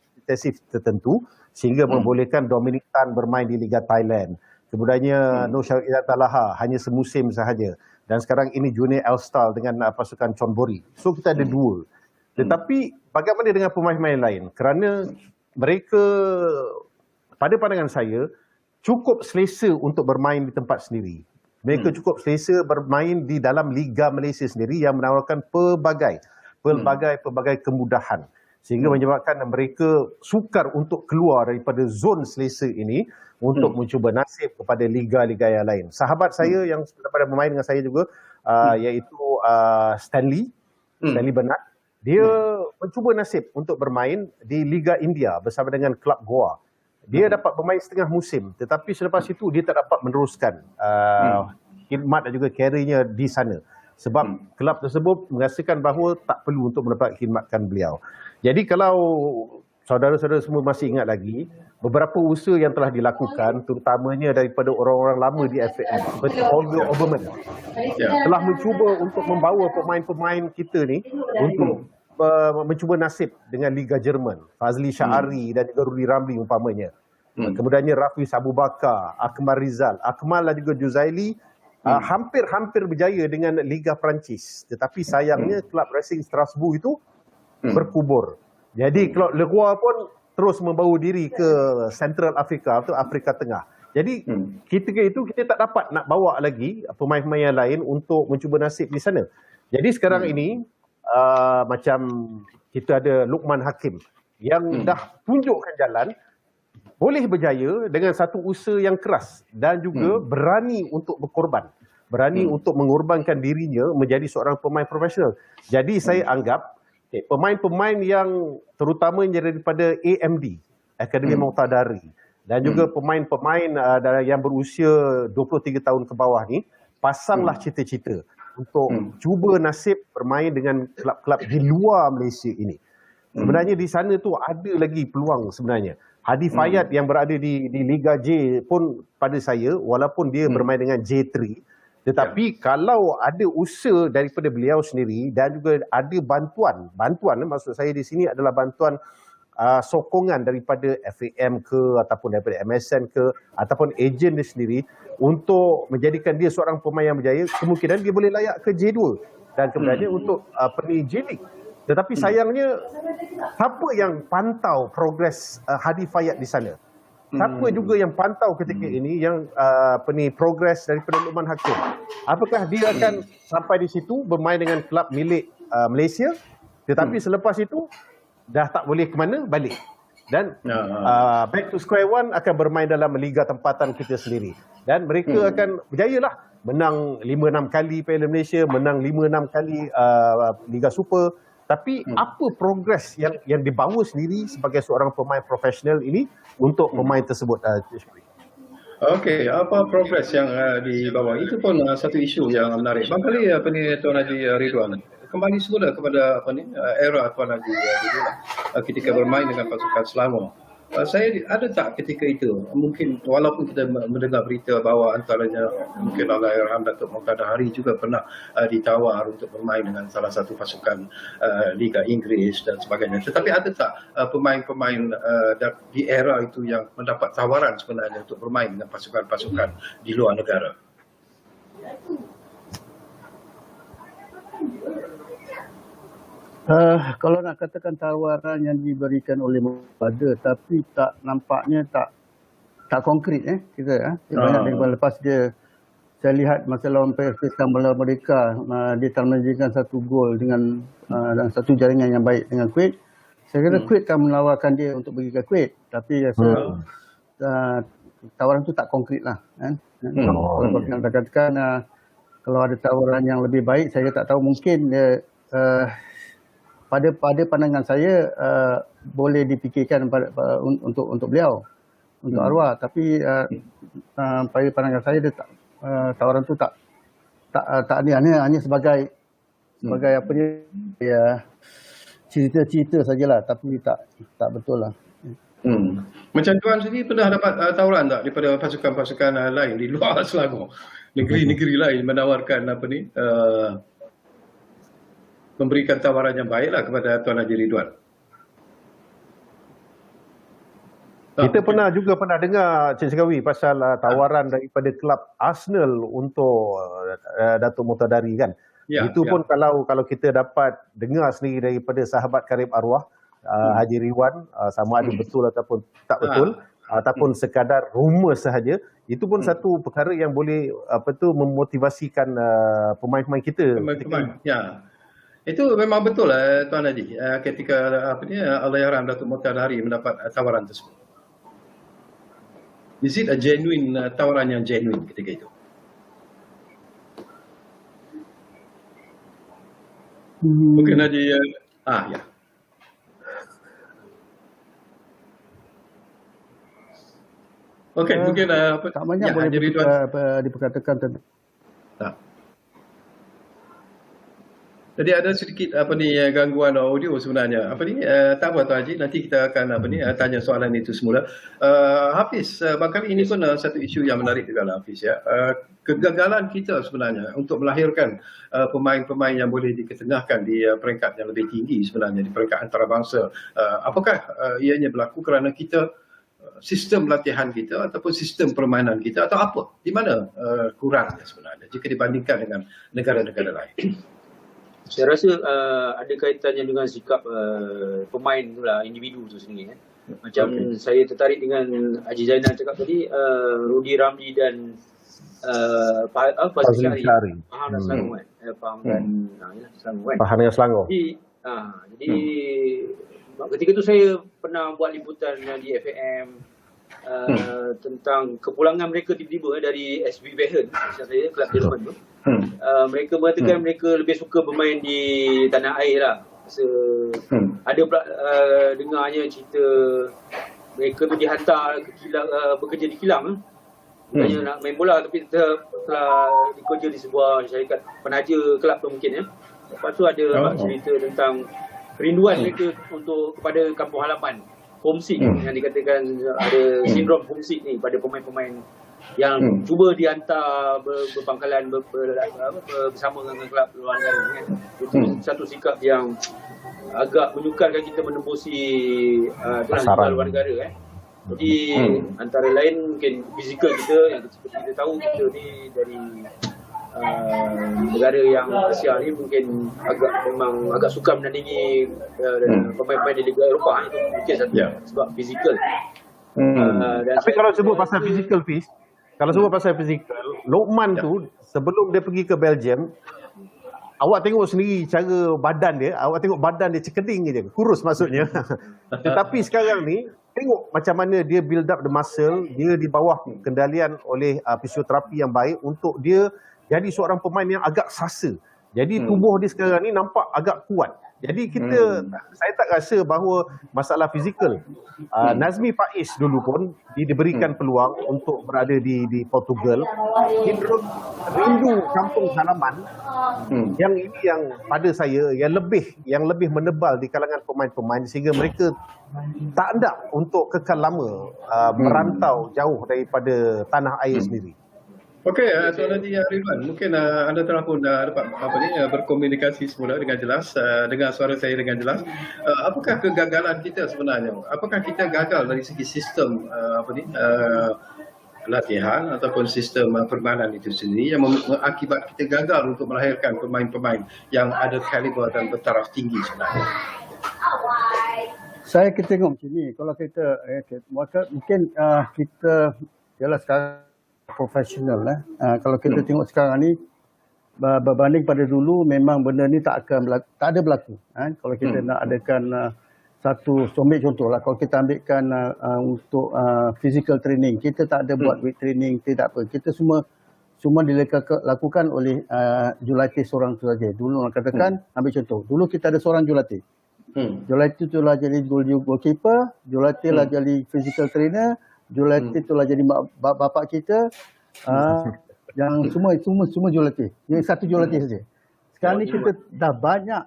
tertentu sehingga membolehkan Dominic Tan bermain di Liga Thailand. Kemudiannya Nur Syariah Talaha hanya semusim sahaja. Dan sekarang ini Junior Elstal dengan pasukan Chonburi. So kita ada dua. Tetapi bagaimana dengan pemain-pemain lain? Kerana mereka pada pandangan saya cukup selesa untuk bermain di tempat sendiri. Mereka cukup selesa bermain di dalam Liga Malaysia sendiri yang menawarkan pelbagai kemudahan. Sehingga menyebabkan mereka sukar untuk keluar daripada zon selesa ini untuk mencuba nasib kepada liga-liga yang lain. Sahabat saya yang daripada bermain dengan saya juga iaitu Stanley Bernard, dia mencuba nasib untuk bermain di Liga India bersama dengan klub Goa. Dia dapat bermain setengah musim, tetapi selepas itu dia tak dapat meneruskan khidmat dan juga kariernya di sana. Sebab kelab tersebut merasakan bahawa tak perlu untuk mendapat khidmatkan beliau. Jadi kalau saudara-saudara semua masih ingat lagi, beberapa usaha yang telah dilakukan, terutamanya daripada orang-orang lama di FAM, seperti Holger Obermann, telah mencuba untuk membawa pemain-pemain kita ni untuk mencuba nasib dengan Liga Jerman. Fazli Syahari dan juga Rudi Ramli umpamanya. Kemudiannya Rafiz Abu Bakar, Akmal Rizal, Akmal dan juga Juzaili hampir berjaya dengan Liga Perancis. Tetapi sayangnya Club Racing Strasbourg itu berkubur. Jadi Club Le Roi pun terus membawa diri ke Central Africa atau Afrika Tengah. Jadi ketika itu kita tak dapat nak bawa lagi pemain-pemain yang lain untuk mencuba nasib di sana. Jadi sekarang ini macam kita ada Luqman Hakim yang dah tunjukkan jalan, boleh berjaya dengan satu usaha yang keras dan juga berani untuk berkorban. Berani untuk mengorbankan dirinya menjadi seorang pemain profesional. Jadi saya anggap pemain-pemain yang terutamanya daripada AMD, Akademi Muqtadari, dan juga pemain-pemain yang berusia 23 tahun ke bawah ni, pasanglah cita-cita untuk cuba nasib bermain dengan kelab-kelab di luar Malaysia ini. Sebenarnya di sana tu ada lagi peluang sebenarnya. Hadi Fayad yang berada di Liga J pun pada saya, walaupun dia bermain dengan J3, tetapi kalau ada usaha daripada beliau sendiri dan juga ada bantuan maksud saya di sini adalah bantuan sokongan daripada FAM ke ataupun daripada MSN ke ataupun ejen dia sendiri untuk menjadikan dia seorang pemain yang berjaya, kemungkinan dia boleh layak ke J2 dan kemudiannya untuk J-League. Tetapi sayangnya siapa yang pantau progres Hadi Fayad di sana? Siapa juga yang pantau ketika ini yang progres daripada Luqman Hakim? Apakah dia akan sampai di situ bermain dengan kelab milik Malaysia, tetapi selepas itu dah tak boleh ke mana, balik. Dan back to square one akan bermain dalam liga tempatan kita sendiri. Dan mereka akan berjaya lah. Menang 5-6 kali Piala Malaysia, menang 5-6 kali Liga Super. Tapi apa progres yang dibawa sendiri sebagai seorang pemain profesional ini untuk pemain tersebut? Okey, apa progres yang dibawa? Itu pun satu isu yang menarik. Barangkali Tuan Haji Ridwan kembali semula kepada era Tuan Haji Ridwan ketika bermain dengan pasukan Selangor. Saya ada tak ketika itu, mungkin walaupun kita mendengar berita bahawa antaranya mungkin Allahyarham Datuk Mokhtar Hari juga pernah ditawar untuk bermain dengan salah satu pasukan Liga Inggeris dan sebagainya. Tetapi ada tak pemain-pemain di era itu yang mendapat tawaran sebenarnya untuk bermain dengan pasukan-pasukan di luar negara? Kalau nak katakan tawaran yang diberikan oleh ada, tapi tak nampaknya tak konkret kita banyak daripada lepas saya lihat masa lawan PSS dan melawan Merdeka, dia telah menjadikan satu gol dengan dan satu jaringan yang baik dengan Kuwait. Saya kira Kuwait akan menawarkan dia untuk pergi ke Kuwait, tapi rasa tawaran itu tak konkret lah kan. Kalau nak katakan kalau ada tawaran yang lebih baik, saya tak tahu, mungkin pada pandangan saya boleh dipikirkan untuk beliau, untuk arwah, tapi pada pandangan saya dia tawaran tu tak ada, hanya sebagai apa dia cerita-cerita sajalah, tapi tak betul lah. Macam tuan sendiri pernah dapat tawaran tak daripada pasukan-pasukan lain di luar Selangor, negeri-negeri lain menawarkan memberikan tawaran yang baiklah kepada Tuan Haji Ridwan? Kita pernah dengar Cik Sekawi pasal tawaran daripada kelab Arsenal untuk Datuk Mohtadari kan. Itu pun kalau kita dapat dengar sendiri daripada sahabat karib arwah Haji Ridwan, sama ada betul ataupun tak betul, ataupun sekadar rumor sahaja, itu pun satu perkara yang boleh memotivasikan pemain-pemain kita. Ya. Itu memang betul lah Tuan Haji, ketika Allahyarham Datuk Mokhtar Hari mendapat tawaran tersebut. Is it a genuine tawaran yang genuine ketika itu? Mungkin Haji ya. Okey, mungkin tak banyak boleh diperkatakan tentang. Jadi ada sedikit gangguan audio sebenarnya. Tak apa Tuan Haji, nanti kita akan tanya soalan itu semula. Hafiz, barangkali ini pun satu isu yang menarik juga lah Hafiz ya. Kegagalan kita sebenarnya untuk melahirkan pemain-pemain yang boleh diketengahkan di peringkat yang lebih tinggi sebenarnya, di peringkat antarabangsa. Apakah ianya berlaku kerana kita sistem latihan kita ataupun sistem permainan kita, atau apa? Di mana kurangnya sebenarnya jika dibandingkan dengan negara-negara lain? Saya rasa ada kaitannya dengan sikap pemain itulah, individu tu sendiri. Macam saya tertarik dengan Haji Zainal cakap tadi, Rudy Ramli dan Fazli Syari. Faham dan Selangor kan? Faham dengan Selangor. Jadi ketika tu saya pernah buat liputan di FAM tentang kepulangan mereka tiba-tiba dari SB Behen, saya kelab Jerman tu. Mereka mengatakan mereka lebih suka bermain di tanah air lah. Ada pula dengarnya cerita mereka tu dihantar ke kilang, bekerja di kilang. Bukannya nak main bola, tapi telah bekerja di sebuah syarikat penaja kelab tu mungkin ya. Lepas tu ada cerita tentang kerinduan mereka kepada kampung halaman, homesick, yang dikatakan ada sindrom homesick ni pada pemain-pemain yang cuba dihantar berpangkalan bersama dengan kelab luar negara kan. Itu satu sikap yang agak menyukarkan kita menembusi luar negara kan. Jadi antara lain mungkin fizikal kita, yang seperti kita tahu kita ni dari negara yang Asia ni mungkin memang agak sukar menandingi pemain-pemain di Liga Eropah. Itu mungkin satu sebab fizikal. Tapi kalau sebut pasal fizikal, Fiz, Lokman tu sebelum dia pergi ke Belgium, awak tengok sendiri cara badan dia, awak tengok badan dia cekening je, kurus maksudnya. Tetapi sekarang ni, tengok macam mana dia build up the muscle, dia di bawah kendalian oleh fisioterapi yang baik untuk dia jadi seorang pemain yang agak sasa. Jadi tubuh dia sekarang ni nampak agak kuat. Jadi saya tak rasa bahawa masalah fizikal. Nazmi Faiz dulu pun dia diberikan peluang untuk berada di Portugal. Dia rindu kampung halaman. Yang ini yang pada saya yang lebih menebal di kalangan pemain-pemain sehingga mereka tak hendak untuk kekal lama merantau jauh daripada tanah air sendiri. Okey, Tuan Haji Ridwan, mungkin anda telah pun dapat berkomunikasi semula dengan jelas, dengar suara saya dengan jelas. Apakah kegagalan kita sebenarnya? Apakah kita gagal dari segi sistem latihan ataupun sistem permainan itu sendiri yang mengakibat kita gagal untuk melahirkan pemain-pemain yang ada kaliber dan bertaraf tinggi sebenarnya? Saya tengok macam ni, kalau kita mungkin kita jelas sekarang profesional kalau kita tengok sekarang ni berbanding pada dulu memang benda ni tak ada berlaku kalau kita nak adakan satu contoh lah, kalau kita ambilkan untuk physical training, kita tak ada buat weight training, tidak apa, kita semua dilakukan oleh jurulatih seorang tu saja. Dulu orang katakan, ambil contoh, dulu kita ada seorang jurulatih. Jurulatih tu lah jadi goalkeeper, jurulatih lah jadi physical trainer, jurulatih itulah jadi bapak kita, yang semua jurulatih. Yang satu jurulatih saja. Sekarang ni kita dah banyak,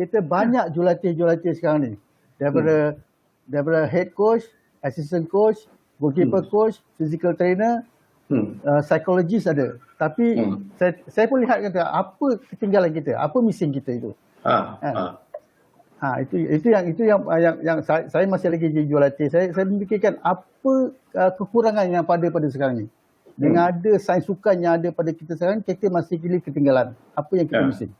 kita banyak jurulatih sekarang ni. Daripada head coach, assistant coach, goalkeeper coach, physical trainer, psychologist ada. Tapi saya pun lihat kata apa ketinggalan kita, apa missing kita itu. Itu yang saya masih lagi jadi jurulatih. Saya memikirkan apa kekurangan yang pada sekarang ni. Dengan ada sains sukan yang ada pada kita sekarang, kita masih ketinggalan. Apa yang kita missing.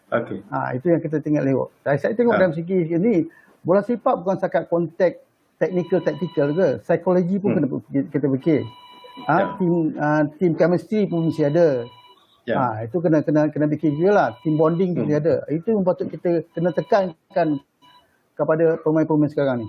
Okay. Itu yang kita tengok. Saya tengok dalam segi ni, bola sepak bukan sekat kontak tactical ke, psikologi pun kena kita fikir. Team chemistry pun mesti ada. Itu kena fikir juga lah. Team bonding pun ada. Itu yang patut kita kena tekankan kepada pemain-pemain sekarang ni.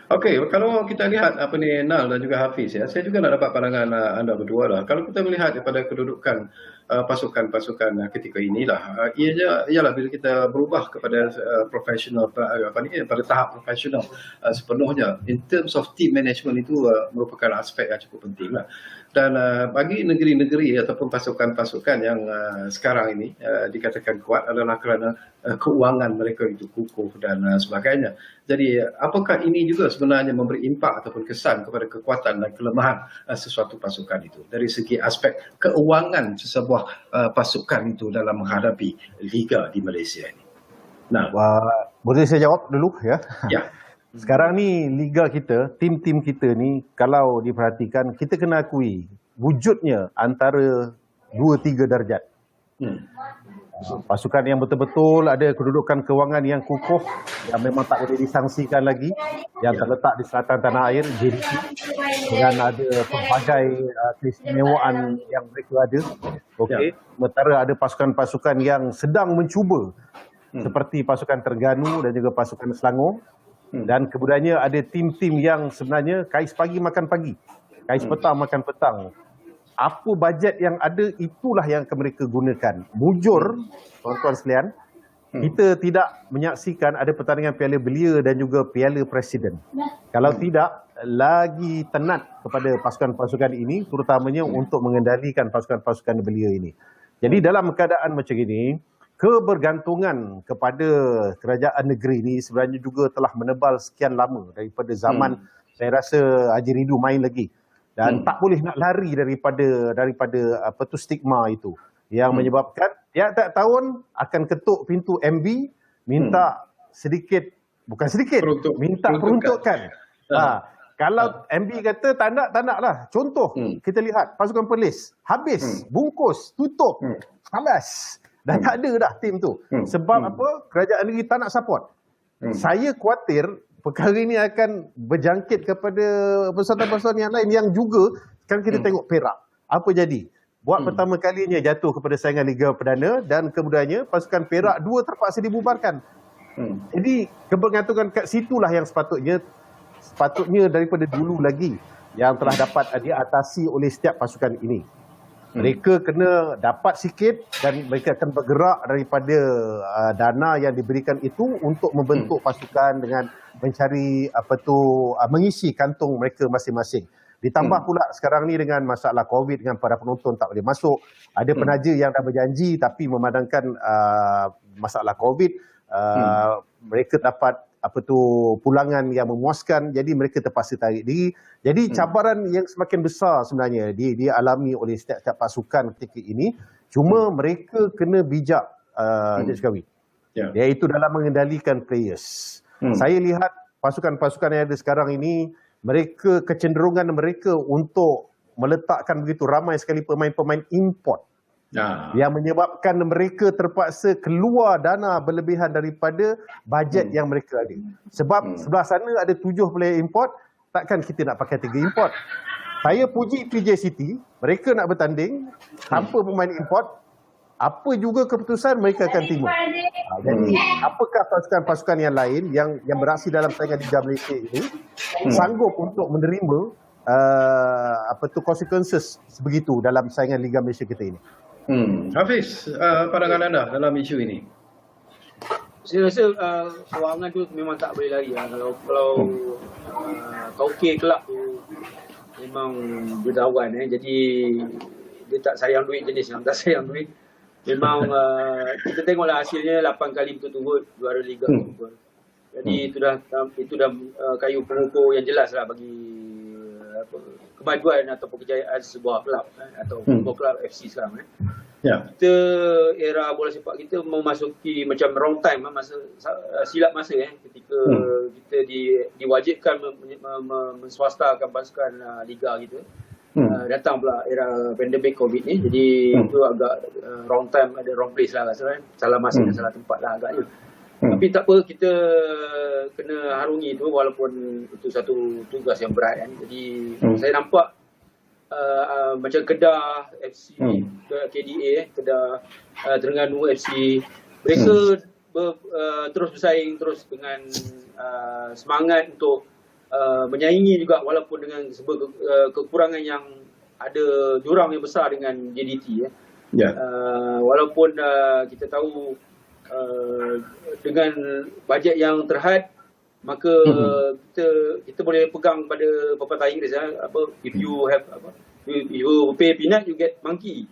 Okey, kalau kita lihat Nal dan juga Hafiz, saya juga nak dapat pandangan anda berdua lah. Kalau kita melihat daripada kedudukan pasukan-pasukan ketika inilah, ialah bila kita berubah kepada profesional, pada tahap profesional sepenuhnya, in terms of team management itu merupakan aspek yang cukup penting lah. Dan bagi negeri-negeri ataupun pasukan-pasukan yang sekarang ini dikatakan kuat adalah kerana keuangan mereka itu kukuh dan sebagainya. Jadi apakah ini juga sebenarnya memberi impak ataupun kesan kepada kekuatan dan kelemahan sesuatu pasukan itu dari segi aspek keuangan sebuah pasukan itu dalam menghadapi liga di Malaysia ini? Nah, boleh saya jawab dulu ya? Ya. Sekarang ni liga kita, tim-tim kita ni kalau diperhatikan, kita kena akui wujudnya antara 2-3 darjat. Pasukan yang betul-betul ada kedudukan kewangan yang kukuh, yang memang tak boleh disangsikan lagi, yang terletak di selatan tanah air, JDT, dengan ada pelbagai keistimewaan yang mereka ada. Sementara ada pasukan-pasukan yang sedang mencuba, seperti pasukan Terengganu dan juga pasukan Selangor. Dan kemudiannya ada tim-tim yang sebenarnya kais pagi makan pagi, kais petang makan petang. Apa bajet yang ada, itulah yang mereka gunakan. Mujur, tuan-tuan sekalian, kita tidak menyaksikan ada pertandingan Piala Belia dan juga Piala Presiden. Kalau tidak, lagi tenat kepada pasukan-pasukan ini, terutamanya untuk mengendalikan pasukan-pasukan belia ini. Jadi dalam keadaan macam ini, kebergantungan kepada kerajaan negeri ini sebenarnya juga telah menebal sekian lama daripada zaman saya rasa Haji Ridu main lagi, dan tak boleh nak lari daripada stigma itu yang menyebabkan tiap-tiap tahun akan ketuk pintu MB minta minta peruntukan. Kalau MB kata tak nak lah. Contoh kita lihat pasukan Perlis habis, bungkus, tutup, halas. Dah tak ada dah tim tu. Sebab apa? Kerajaan negeri tak nak support. Saya khawatir perkara ini akan berjangkit kepada persatuan-persatuan yang lain yang juga, kan kita tengok Perak. Apa jadi? buat pertama kalinya jatuh kepada saingan Liga Perdana, dan kemudiannya pasukan Perak 2 terpaksa dibubarkan. Jadi kebergantungan kat situlah yang sepatutnya daripada dulu lagi yang telah dapat diatasi oleh setiap pasukan ini. Mereka kena dapat sikit dan mereka akan bergerak daripada dana yang diberikan itu untuk membentuk pasukan dengan mencari mengisi kantung mereka masing-masing. Ditambah pula sekarang ni dengan masalah COVID, dengan para penonton tak boleh masuk. Ada penaja yang dah berjanji tapi memandangkan masalah COVID, mereka dapat pulangan yang memuaskan, jadi mereka terpaksa tarik diri. Jadi cabaran yang semakin besar sebenarnya dialami oleh setiap pasukan ketika ini. Cuma mereka kena bijak, Encik Sukawi, iaitu dalam mengendalikan players. Saya lihat pasukan-pasukan yang ada sekarang ini, mereka kecenderungan mereka untuk meletakkan begitu ramai sekali pemain-pemain import, yang menyebabkan mereka terpaksa keluar dana berlebihan daripada bajet yang mereka ada. Sebab sebelah sana ada 7 player import, takkan kita nak pakai 3 import. Saya puji PJ City, mereka nak bertanding tanpa pemain import, apa juga keputusan mereka akan terima. Jadi apakah pasukan-pasukan yang lain yang beraksi dalam saingan Liga Malaysia ini sanggup untuk menerima consequences sebegitu dalam saingan Liga Malaysia kita ini? Hafiz, pandangan anda dalam isu ini? Saya rasa kewangan tu memang tak boleh lari lah. Kalau Tauke kelab tu memang berdawan, jadi dia tak sayang duit, jenis yang tak sayang duit. Memang kita tengoklah hasilnya 8 kali berturut-turut juara Liga. Jadi itu dah kayu pengukur yang jelas lah bagi kemajuan ataupun kejayaan sebuah kelab atau football club FC sekarang. Kita era bola sepak kita memasuki macam wrong time, silap masa ketika kita diwajibkan menswastakan pasukan liga kita. Datang pula era pandemik COVID ni, jadi itu agak wrong time, ada wrong place lah rasanya, salah masa dan salah tempat lah agaknya. Tapi tak apa, kita kena harungi itu walaupun itu satu tugas yang berat kan. Jadi saya nampak macam Kedah FC, KDA, Kedah Terengganu FC, mereka terus bersaing, terus dengan semangat untuk menyaingi juga walaupun dengan sebuah kekurangan yang ada jurang yang besar dengan JDT. Walaupun kita tahu dengan bajet yang terhad, maka kita boleh pegang pada pepatah Inggeris, if you pay peanut you get monkey,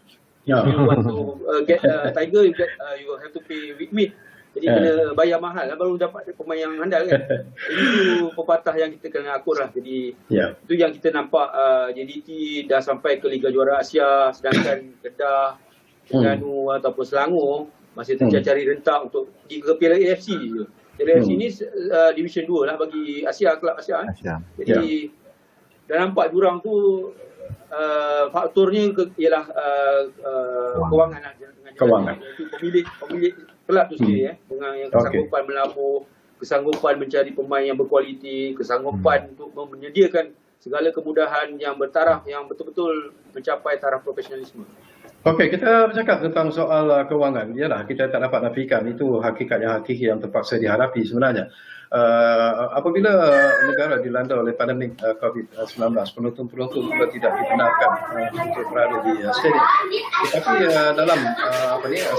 if you want to get tiger you have to pay with meat. Jadi kena bayar mahal baru dapat pemain yang handal kan. Jadi itu pepatah yang kita kena akur lah. Jadi itu yang kita nampak, JDT dah sampai ke Liga Juara Asia, sedangkan Kedah, Terengganu ataupun Selangor masih tercari rentak untuk pergi ke Piala AFC je. Piala AFC ni Division 2 lah bagi Asia, kelab Asia. Jadi dah nampak jurang tu, faktornya ialah kewangan lah. Kewangan. Itu pemilik kelab tu sendiri, dengan yang kesanggupan melabur, kesanggupan mencari pemain yang berkualiti, kesanggupan untuk menyediakan segala kemudahan yang bertaraf, yang betul-betul mencapai taraf profesionalisme. Okey, kita bercakap tentang soal kewangan. Yalah, kita tak dapat nafikan itu hakikat yang hakiki yang terpaksa dihadapi sebenarnya. Apabila negara dilanda oleh pandemik COVID-19, penonton-penonton juga tidak dibenarkan untuk berada di stadium. Tetapi dalam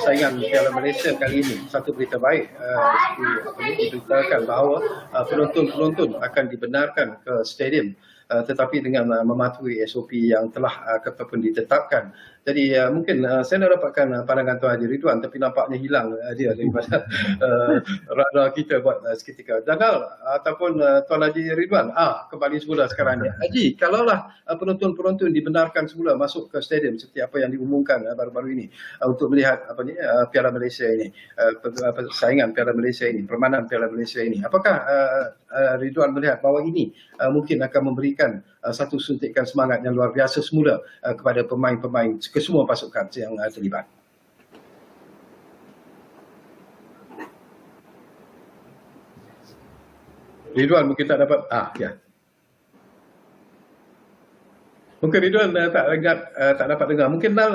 saingan Piala Malaysia kali ini, satu berita baik diberitakan bahawa penonton-penonton akan dibenarkan ke stadium, tetapi dengan mematuhi SOP yang telah ataupun ditetapkan. Jadi mungkin saya nak dapatkan pandangan Tuan Haji Ridwan, tapi nampaknya hilang dia daripada radar kita buat seketika. Jangan ataupun Tuan Haji Ridwan kembali semula sekarang ni. Haji, kalaulah penonton-penonton dibenarkan semula masuk ke stadium seperti apa yang diumumkan baru-baru ini untuk melihat Piala Malaysia ini, saingan Piala Malaysia ini, permainan Piala Malaysia ini, apakah Ridwan melihat bahawa ini mungkin akan memberikan satu suntikan semangat yang luar biasa semula kepada pemain-pemain ke semua pasukan yang terlibat? Ridwan mungkin tak dapat. Mungkin Ridwan tak dapat dengar. Mungkin Nal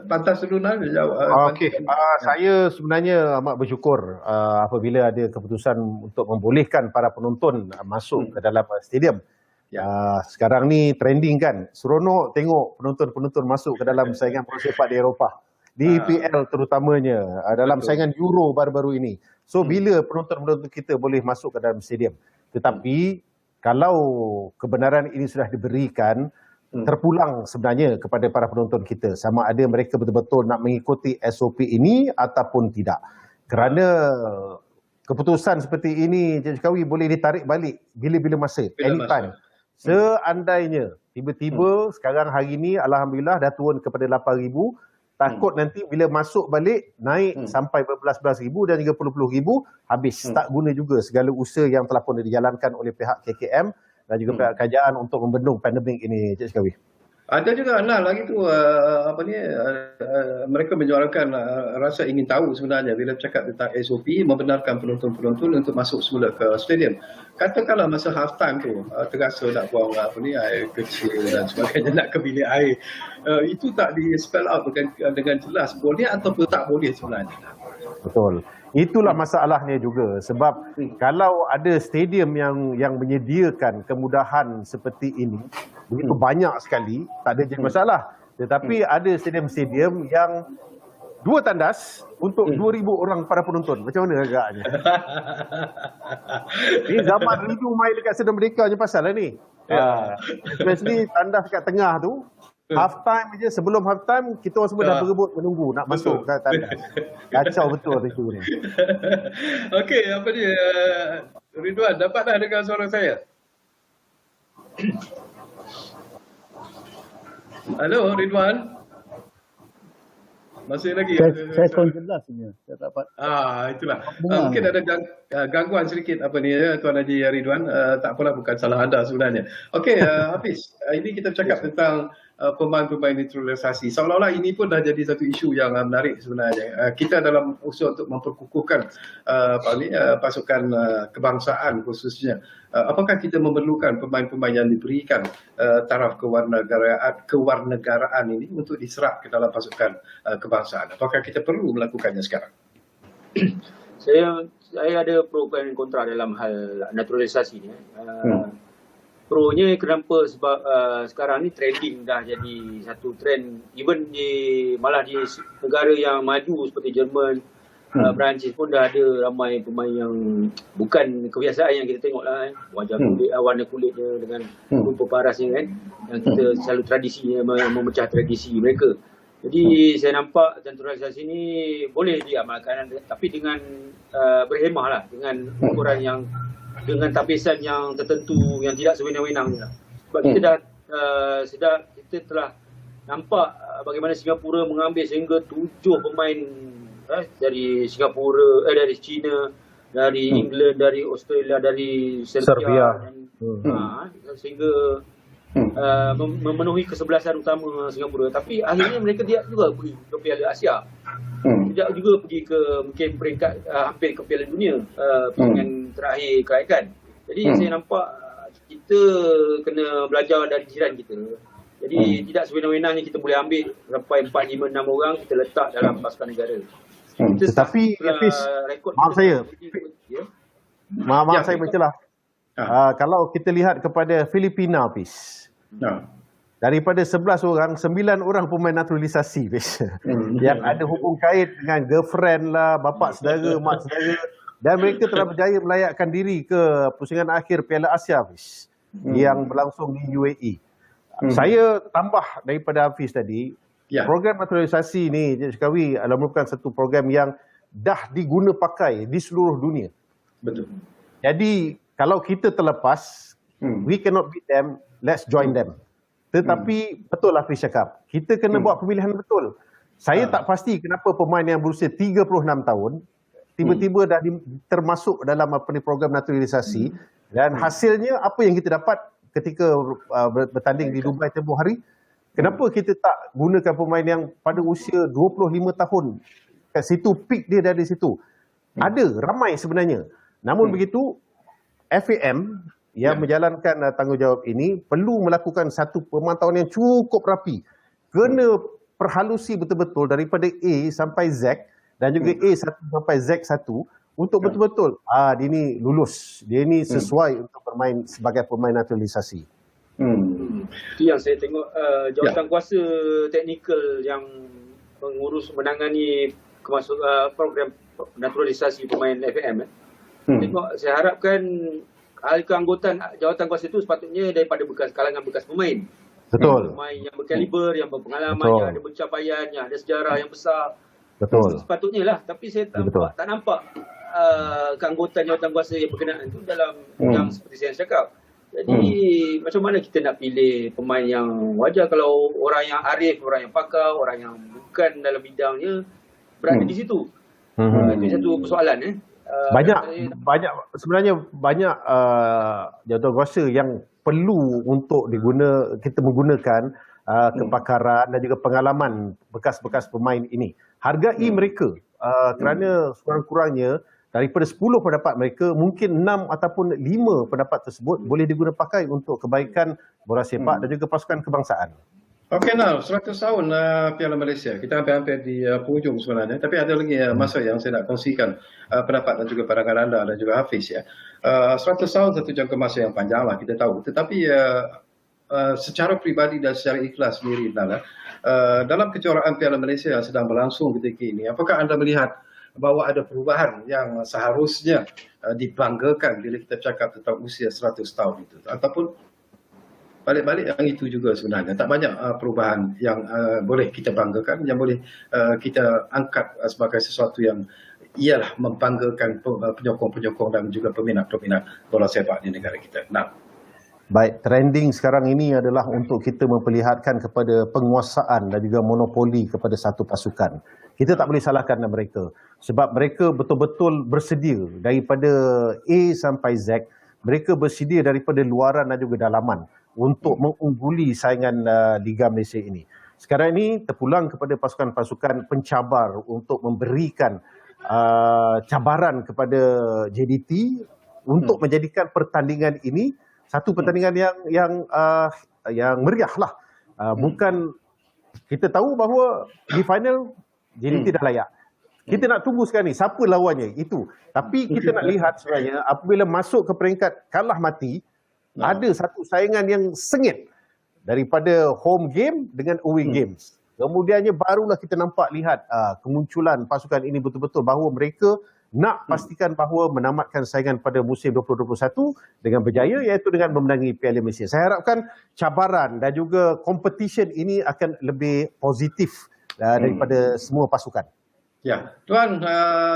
pantas dulu Nal dia jawab. Okey, saya sebenarnya amat bersyukur apabila ada keputusan untuk membolehkan para penonton masuk ke dalam stadium. Sekarang ni trending kan, seronok tengok penonton-penonton masuk ke dalam saingan bola sepak di Eropah, di EPL terutamanya, dalam saingan Euro baru-baru ini. So bila penonton-penonton kita boleh masuk ke dalam stadium. Tetapi kalau kebenaran ini sudah diberikan, terpulang sebenarnya kepada para penonton kita sama ada mereka betul-betul nak mengikuti SOP ini ataupun tidak. Kerana keputusan seperti ini Encik Sukawi boleh ditarik balik bila-bila masa, anytime. Seandainya tiba-tiba sekarang hari ni alhamdulillah dah turun kepada 8,000, takut nanti bila masuk balik naik sampai berbelas-belas ribu dan juga puluh-puluh ribu, habis tak guna juga segala usaha yang telah pun dijalankan oleh pihak KKM dan juga pihak kerajaan untuk membendung pandemik ini, Encik Sukawi. Ada juga Nal lagi tu mereka menyuarakan rasa ingin tahu sebenarnya bila bercakap tentang SOP, membenarkan penonton-penonton untuk masuk semula ke stadium. Katakanlah masa half time tu terasa nak buang air kecil dan sebagainya, nak ke bilik air. Itu tak di spell out dengan jelas boleh ataupun tak boleh sebenarnya. Betul. Itulah masalahnya juga sebab kalau ada stadium yang menyediakan kemudahan seperti ini begitu banyak sekali, tak ada jadi masalah. Tetapi ada stadium-stadium yang 2 tandas untuk 2,000 orang para penonton. Macam mana agaknya? Ni zaman rindu main dekat Stadium Merdeka je pasal lah ni. Especially tandas kat tengah tu, half time je, sebelum half time kita orang semua dah berebut menunggu nak masuk ke tandas. Kacau betul itu ni. Okey, apa dia Ridwan, dapat dah dengar suara saya? Halo Ridwan. Masih lagi. Saya sound jelas sebenarnya. Saya tak dapat. Itulah. Mungkin ada gangguan sedikit Tuan Haji Ridwan. Tak apalah, bukan salah anda sebenarnya. Okey, Hafiz. Ini kita bercakap tentang pemain-pemain naturalisasi. Seolah-olah ini pun dah jadi satu isu yang menarik sebenarnya. Kita dalam usaha untuk memperkukuhkan pasukan kebangsaan khususnya. Apakah kita memerlukan pemain-pemain yang diberikan taraf kewarnegaraan ini untuk diserap ke dalam pasukan kebangsaan? Apakah kita perlu melakukannya sekarang? Saya ada pro dan kontra dalam hal naturalisasi ni. Pro-nya kenapa? Sebab sekarang ni trending dah jadi satu trend, even malah di negara yang maju seperti Jerman, Perancis pun dah ada ramai pemain yang bukan kebiasaan yang kita tengok lah wajah kulit, warna kulitnya dengan rupa parasnya kan, yang kita selalu tradisinya memecah tradisi mereka. Jadi saya nampak naturalisasi ni boleh diamalkan, tapi dengan berhemah lah, dengan ukuran yang, dengan tapisan yang tertentu yang tidak sewenang-wenang lah. Sebab kita kita telah nampak bagaimana Singapura mengambil sehingga 7 pemain dari Singapura, dari China, dari England, dari Australia, dari Serbia. Sehingga memenuhi kesebelasan utama Singapura. Tapi akhirnya mereka tidak juga pergi ke Piala Asia. Tidak juga pergi ke mungkin peringkat hampir ke Piala Dunia, peringkat terakhir kan. Jadi saya nampak kita kena belajar dari jiran kita. Jadi tidak sewenang-wenangnya kita boleh ambil sampai 4, 5, 6 orang kita letak dalam pasukan negara. Tetapi Hafiz, maaf saya mencelah. Kalau kita lihat kepada Filipina, Hafiz, daripada 11 orang, 9 orang pemain naturalisasi, Hafiz, yang ada hubung kait dengan girlfriend lah, bapa saudara, mak saudara, dan mereka telah berjaya melayakkan diri ke pusingan akhir Piala Asia, Hafiz, yang berlangsung di UAE. Saya tambah daripada Hafiz tadi, program naturalisasi ni, Encik Sukawi, adalah merupakan satu program yang dah diguna pakai di seluruh dunia. Betul. Jadi kalau kita terlepas, we cannot beat them, let's join them. Tetapi betul lah Hafiz cakap, kita kena buat pemilihan betul. Saya tak pasti kenapa pemain yang berusia 36 tahun tiba-tiba dah termasuk dalam program naturalisasi, dan hasilnya apa yang kita dapat ketika bertanding di Dubai tempoh hari. Kenapa kita tak gunakan pemain yang pada usia 25 tahun? Kat situ, peak dia dari situ. Ada, ramai sebenarnya. Namun begitu, FAM yang menjalankan tanggungjawab ini perlu melakukan satu pemantauan yang cukup rapi. Kena perhalusi betul-betul daripada A sampai Z dan juga A1 sampai Z1 untuk betul-betul dia ni lulus, dia ni sesuai untuk bermain sebagai pemain naturalisasi. Itu yang saya tengok jawatan kuasa teknikal yang menangani program naturalisasi pemain FAM. Tengok, saya harapkan keanggotaan jawatan kuasa itu sepatutnya daripada kalangan bekas pemain. Betul. Pemain yang berkaliber, yang berpengalaman, yang ada pencapaian, yang ada sejarah yang besar. Betul. Sepatutnya lah. Tapi saya tak nampak keanggotaan jawatan kuasa yang berkenaan itu dalam yang seperti saya cakap. Jadi macam mana kita nak pilih pemain yang wajar kalau orang yang arif, orang yang pakar, orang yang bukan dalam bidangnya berada di situ. Itu satu persoalan. Sebenarnya banyak jawatan kuasa yang perlu untuk kita menggunakan kepakaran dan juga pengalaman bekas-bekas pemain ini. Hargai mereka kerana kurang-kurangnya daripada 10 pendapat mereka, mungkin 6 ataupun 5 pendapat tersebut boleh digunakan pakai untuk kebaikan bola sepak dan juga pasukan kebangsaan. Okey, Nal, 100 tahun Piala Malaysia. Kita hampir-hampir di penghujung sebenarnya. Tapi ada lagi masa yang saya nak kongsikan pendapat dan juga pandangan anda dan juga Hafiz. 100 tahun satu jangka masa yang panjang lah, kita tahu. Tetapi secara peribadi dan secara ikhlas sendiri, Nal, dalam kejuaraan Piala Malaysia yang sedang berlangsung ketika ini, apakah anda melihat bahawa ada perubahan yang seharusnya dibanggakan bila kita cakap tentang usia 100 tahun itu? Ataupun balik-balik yang itu juga sebenarnya. Tak banyak perubahan yang boleh kita banggakan, yang boleh kita angkat sebagai sesuatu yang ialah membanggakan penyokong-penyokong dan juga peminat-peminat bola sepak di negara kita. Nah, baik, trending sekarang ini adalah untuk kita memperlihatkan kepada penguasaan dan juga monopoli kepada satu pasukan. Kita tak boleh salahkan mereka sebab mereka betul-betul bersedia daripada A sampai Z. Mereka bersedia daripada luaran dan juga dalaman untuk mengungguli saingan Liga Malaysia ini. Sekarang ini terpulang kepada pasukan-pasukan pencabar untuk memberikan cabaran kepada JDT untuk menjadikan pertandingan ini satu pertandingan yang meriah lah. Bukan, kita tahu bahawa di final JDT dah layak. Kita nak tunggu sekarang ni siapa lawannya itu. Tapi kita nak lihat sebenarnya apabila masuk ke peringkat kalah mati, ada satu saingan yang sengit daripada home game dengan away games. Kemudiannya barulah kita lihat kemunculan pasukan ini betul-betul bahawa mereka nak pastikan bahawa menamatkan saingan pada musim 2021 dengan berjaya, iaitu dengan memenangi Piala Malaysia. Saya harapkan cabaran dan juga competition ini akan lebih positif daripada semua pasukan. Ya, Tuan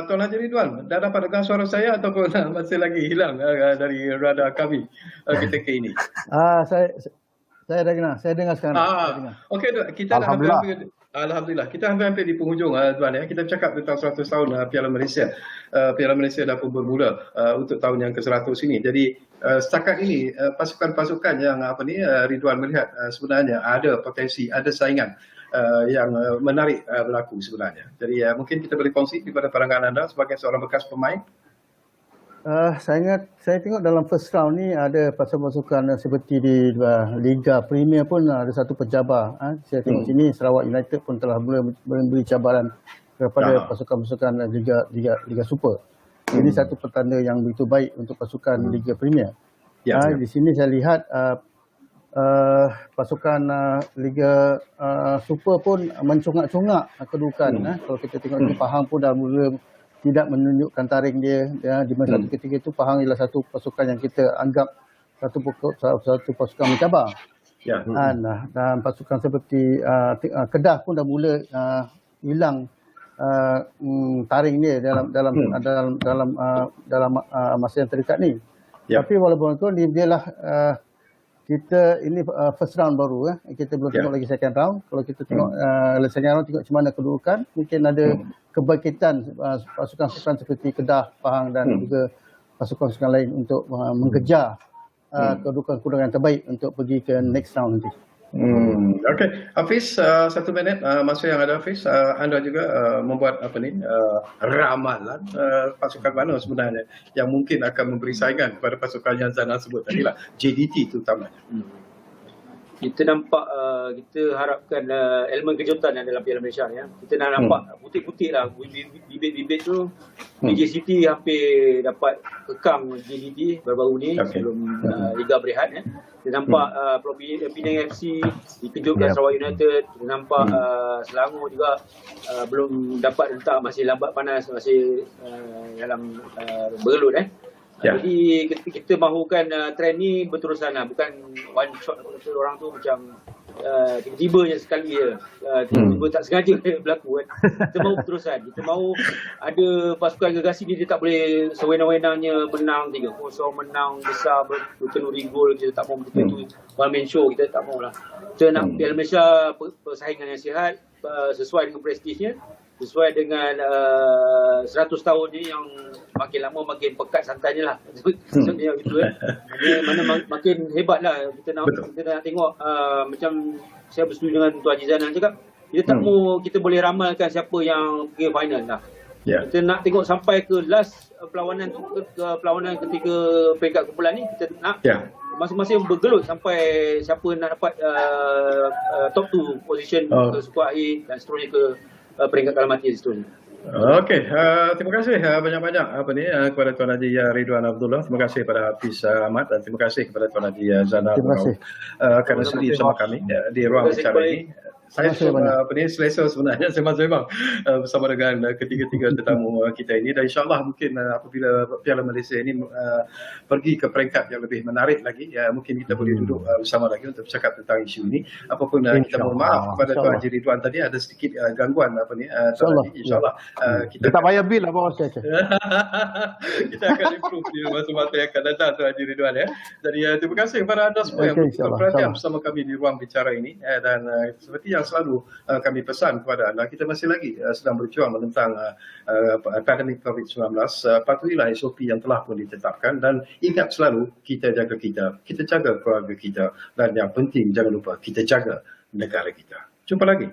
Najib Ridwan, dah dapat dengar suara saya ataupun masih lagi hilang dari radar kami ketika ini? Saya dah dengar. Saya dengar sekarang. Okey, kita Alhamdulillah. Kita hampir-hampir di penghujung, Tuan. Kita cakap tentang 100 tahun Piala Malaysia. Piala Malaysia dah pun bermula untuk tahun yang ke-100 ini. Jadi setakat ini pasukan-pasukan yang Ridwan melihat sebenarnya ada potensi, ada saingan yang menarik berlaku sebenarnya. Jadi mungkin kita boleh kongsi kepada pandangan anda sebagai seorang bekas pemain. Saya tengok dalam first round ni ada pasukan seperti di Liga Premier pun ada satu pencabar. Saya tengok sini Sarawak United pun telah memberi cabaran kepada pasukan-pasukan Liga Super. Ini satu pertanda yang begitu baik untuk pasukan Liga Premier. Di sini saya lihat pasukan Liga Super pun mencongak-congak kedudukan. Kalau kita tengok di Pahang pun dah mula tidak menunjukkan taring dia. Di masa satu ketika itu Pahang ialah satu pasukan yang kita anggap satu pasukan mencabar. Dan pasukan seperti Kedah pun dah mula hilang taring dia dalam masa yang terdekat ni. Tapi walaupun itu dia lah kita ini first round baru, kita belum tengok lagi second round. Kalau kita tengok second round, tengok macam mana kedudukan, mungkin ada kebangkitan pasukan-pasukan seperti Kedah, Pahang dan juga pasukan-pasukan lain untuk mengejar kedudukan-kedudukan yang terbaik untuk pergi ke next round nanti. Okey, Hafiz, 1 minit masa yang ada, Hafiz. Anda juga membuat ramalan pasukan mana sebenarnya yang mungkin akan memberi saingan kepada pasukan yang Zana sebut tadilah, JDT terutamanya. Kita nampak, kita harapkan elemen kejutan dalam Piala Malaysia ya. Kita dah nampak putih-putih lah bibit-bibit tu. PJ City hampir dapat kekang JDT baru-baru ni sebelum Liga Berehat ya. Kita nampak Penang FC dikejutkan Sarawak United. Kita nampak Selangor juga belum dapat rentak, masih lambat panas, masih dalam bergelut Jadi kita mahukan trend ni berterusan lah, bukan one shot. Orang tu macam tiba-tiba je sekali je, tiba-tiba tak sengaja berlaku kan. Kita mahu berterusan, kita mahu ada pasukan Gergasi ni dia tak boleh sewenang-wenangnya menang 3-0, menang besar berteluri gol. Kita tak mahu betul tu one man show, kita tak mahu lah. Kita nak Piala Malaysia persaingan yang sihat, sesuai dengan prestisnya, sesuai dengan 100 tahun ni yang makin lama makin pekat santainya lah. Maksudnya gitu kan. Mana makin hebat lah. Kita nak tengok macam saya bersetuju dengan Tuan Haji Zainal cakap, kita tak mau kita boleh ramalkan siapa yang pergi final lah. Kita nak tengok sampai ke last perlawanan tu, perlawanan ketika peringkat kumpulan ni, kita nak masing-masing bergelut sampai siapa nak dapat top 2 position ke skuad akhir dan seterusnya ke peringkat kalah mati seterusnya. Okey, terima kasih banyak-banyak kepada Tuan Haji Ridwan Abdullah. Terima kasih kepada Hafiz Ahmad dan terima kasih kepada Tuan Haji Zana kerana sudi bersama kami di ruang bicara ini. Saya selesa sebenarnya sembang-sembang bersama dengan ketiga-tiga tetamu kita ini, dan insyaAllah mungkin apabila Piala Malaysia ini pergi ke peringkat yang lebih menarik lagi, mungkin kita boleh duduk bersama lagi untuk bercakap tentang isu ini. Apapun kita mohon maaf kepada Tuan Haji Ridwan tadi ada sedikit gangguan InsyaAllah kita tak bayar bil lah bawah saya. kita akan improve di masa-masa yang akan datang Tuan Haji Ridwan ya. Jadi terima kasih kepada anda semua yang berperhatian bersama kami di ruang bicara ini, dan seperti yang selalu kami pesan kepada anda, kita masih lagi sedang berjuang menentang pandemik COVID-19. Patuhilah SOP yang telah pun ditetapkan dan ingat selalu kita jaga kita jaga keluarga kita, dan yang penting jangan lupa kita jaga negara kita. Jumpa lagi.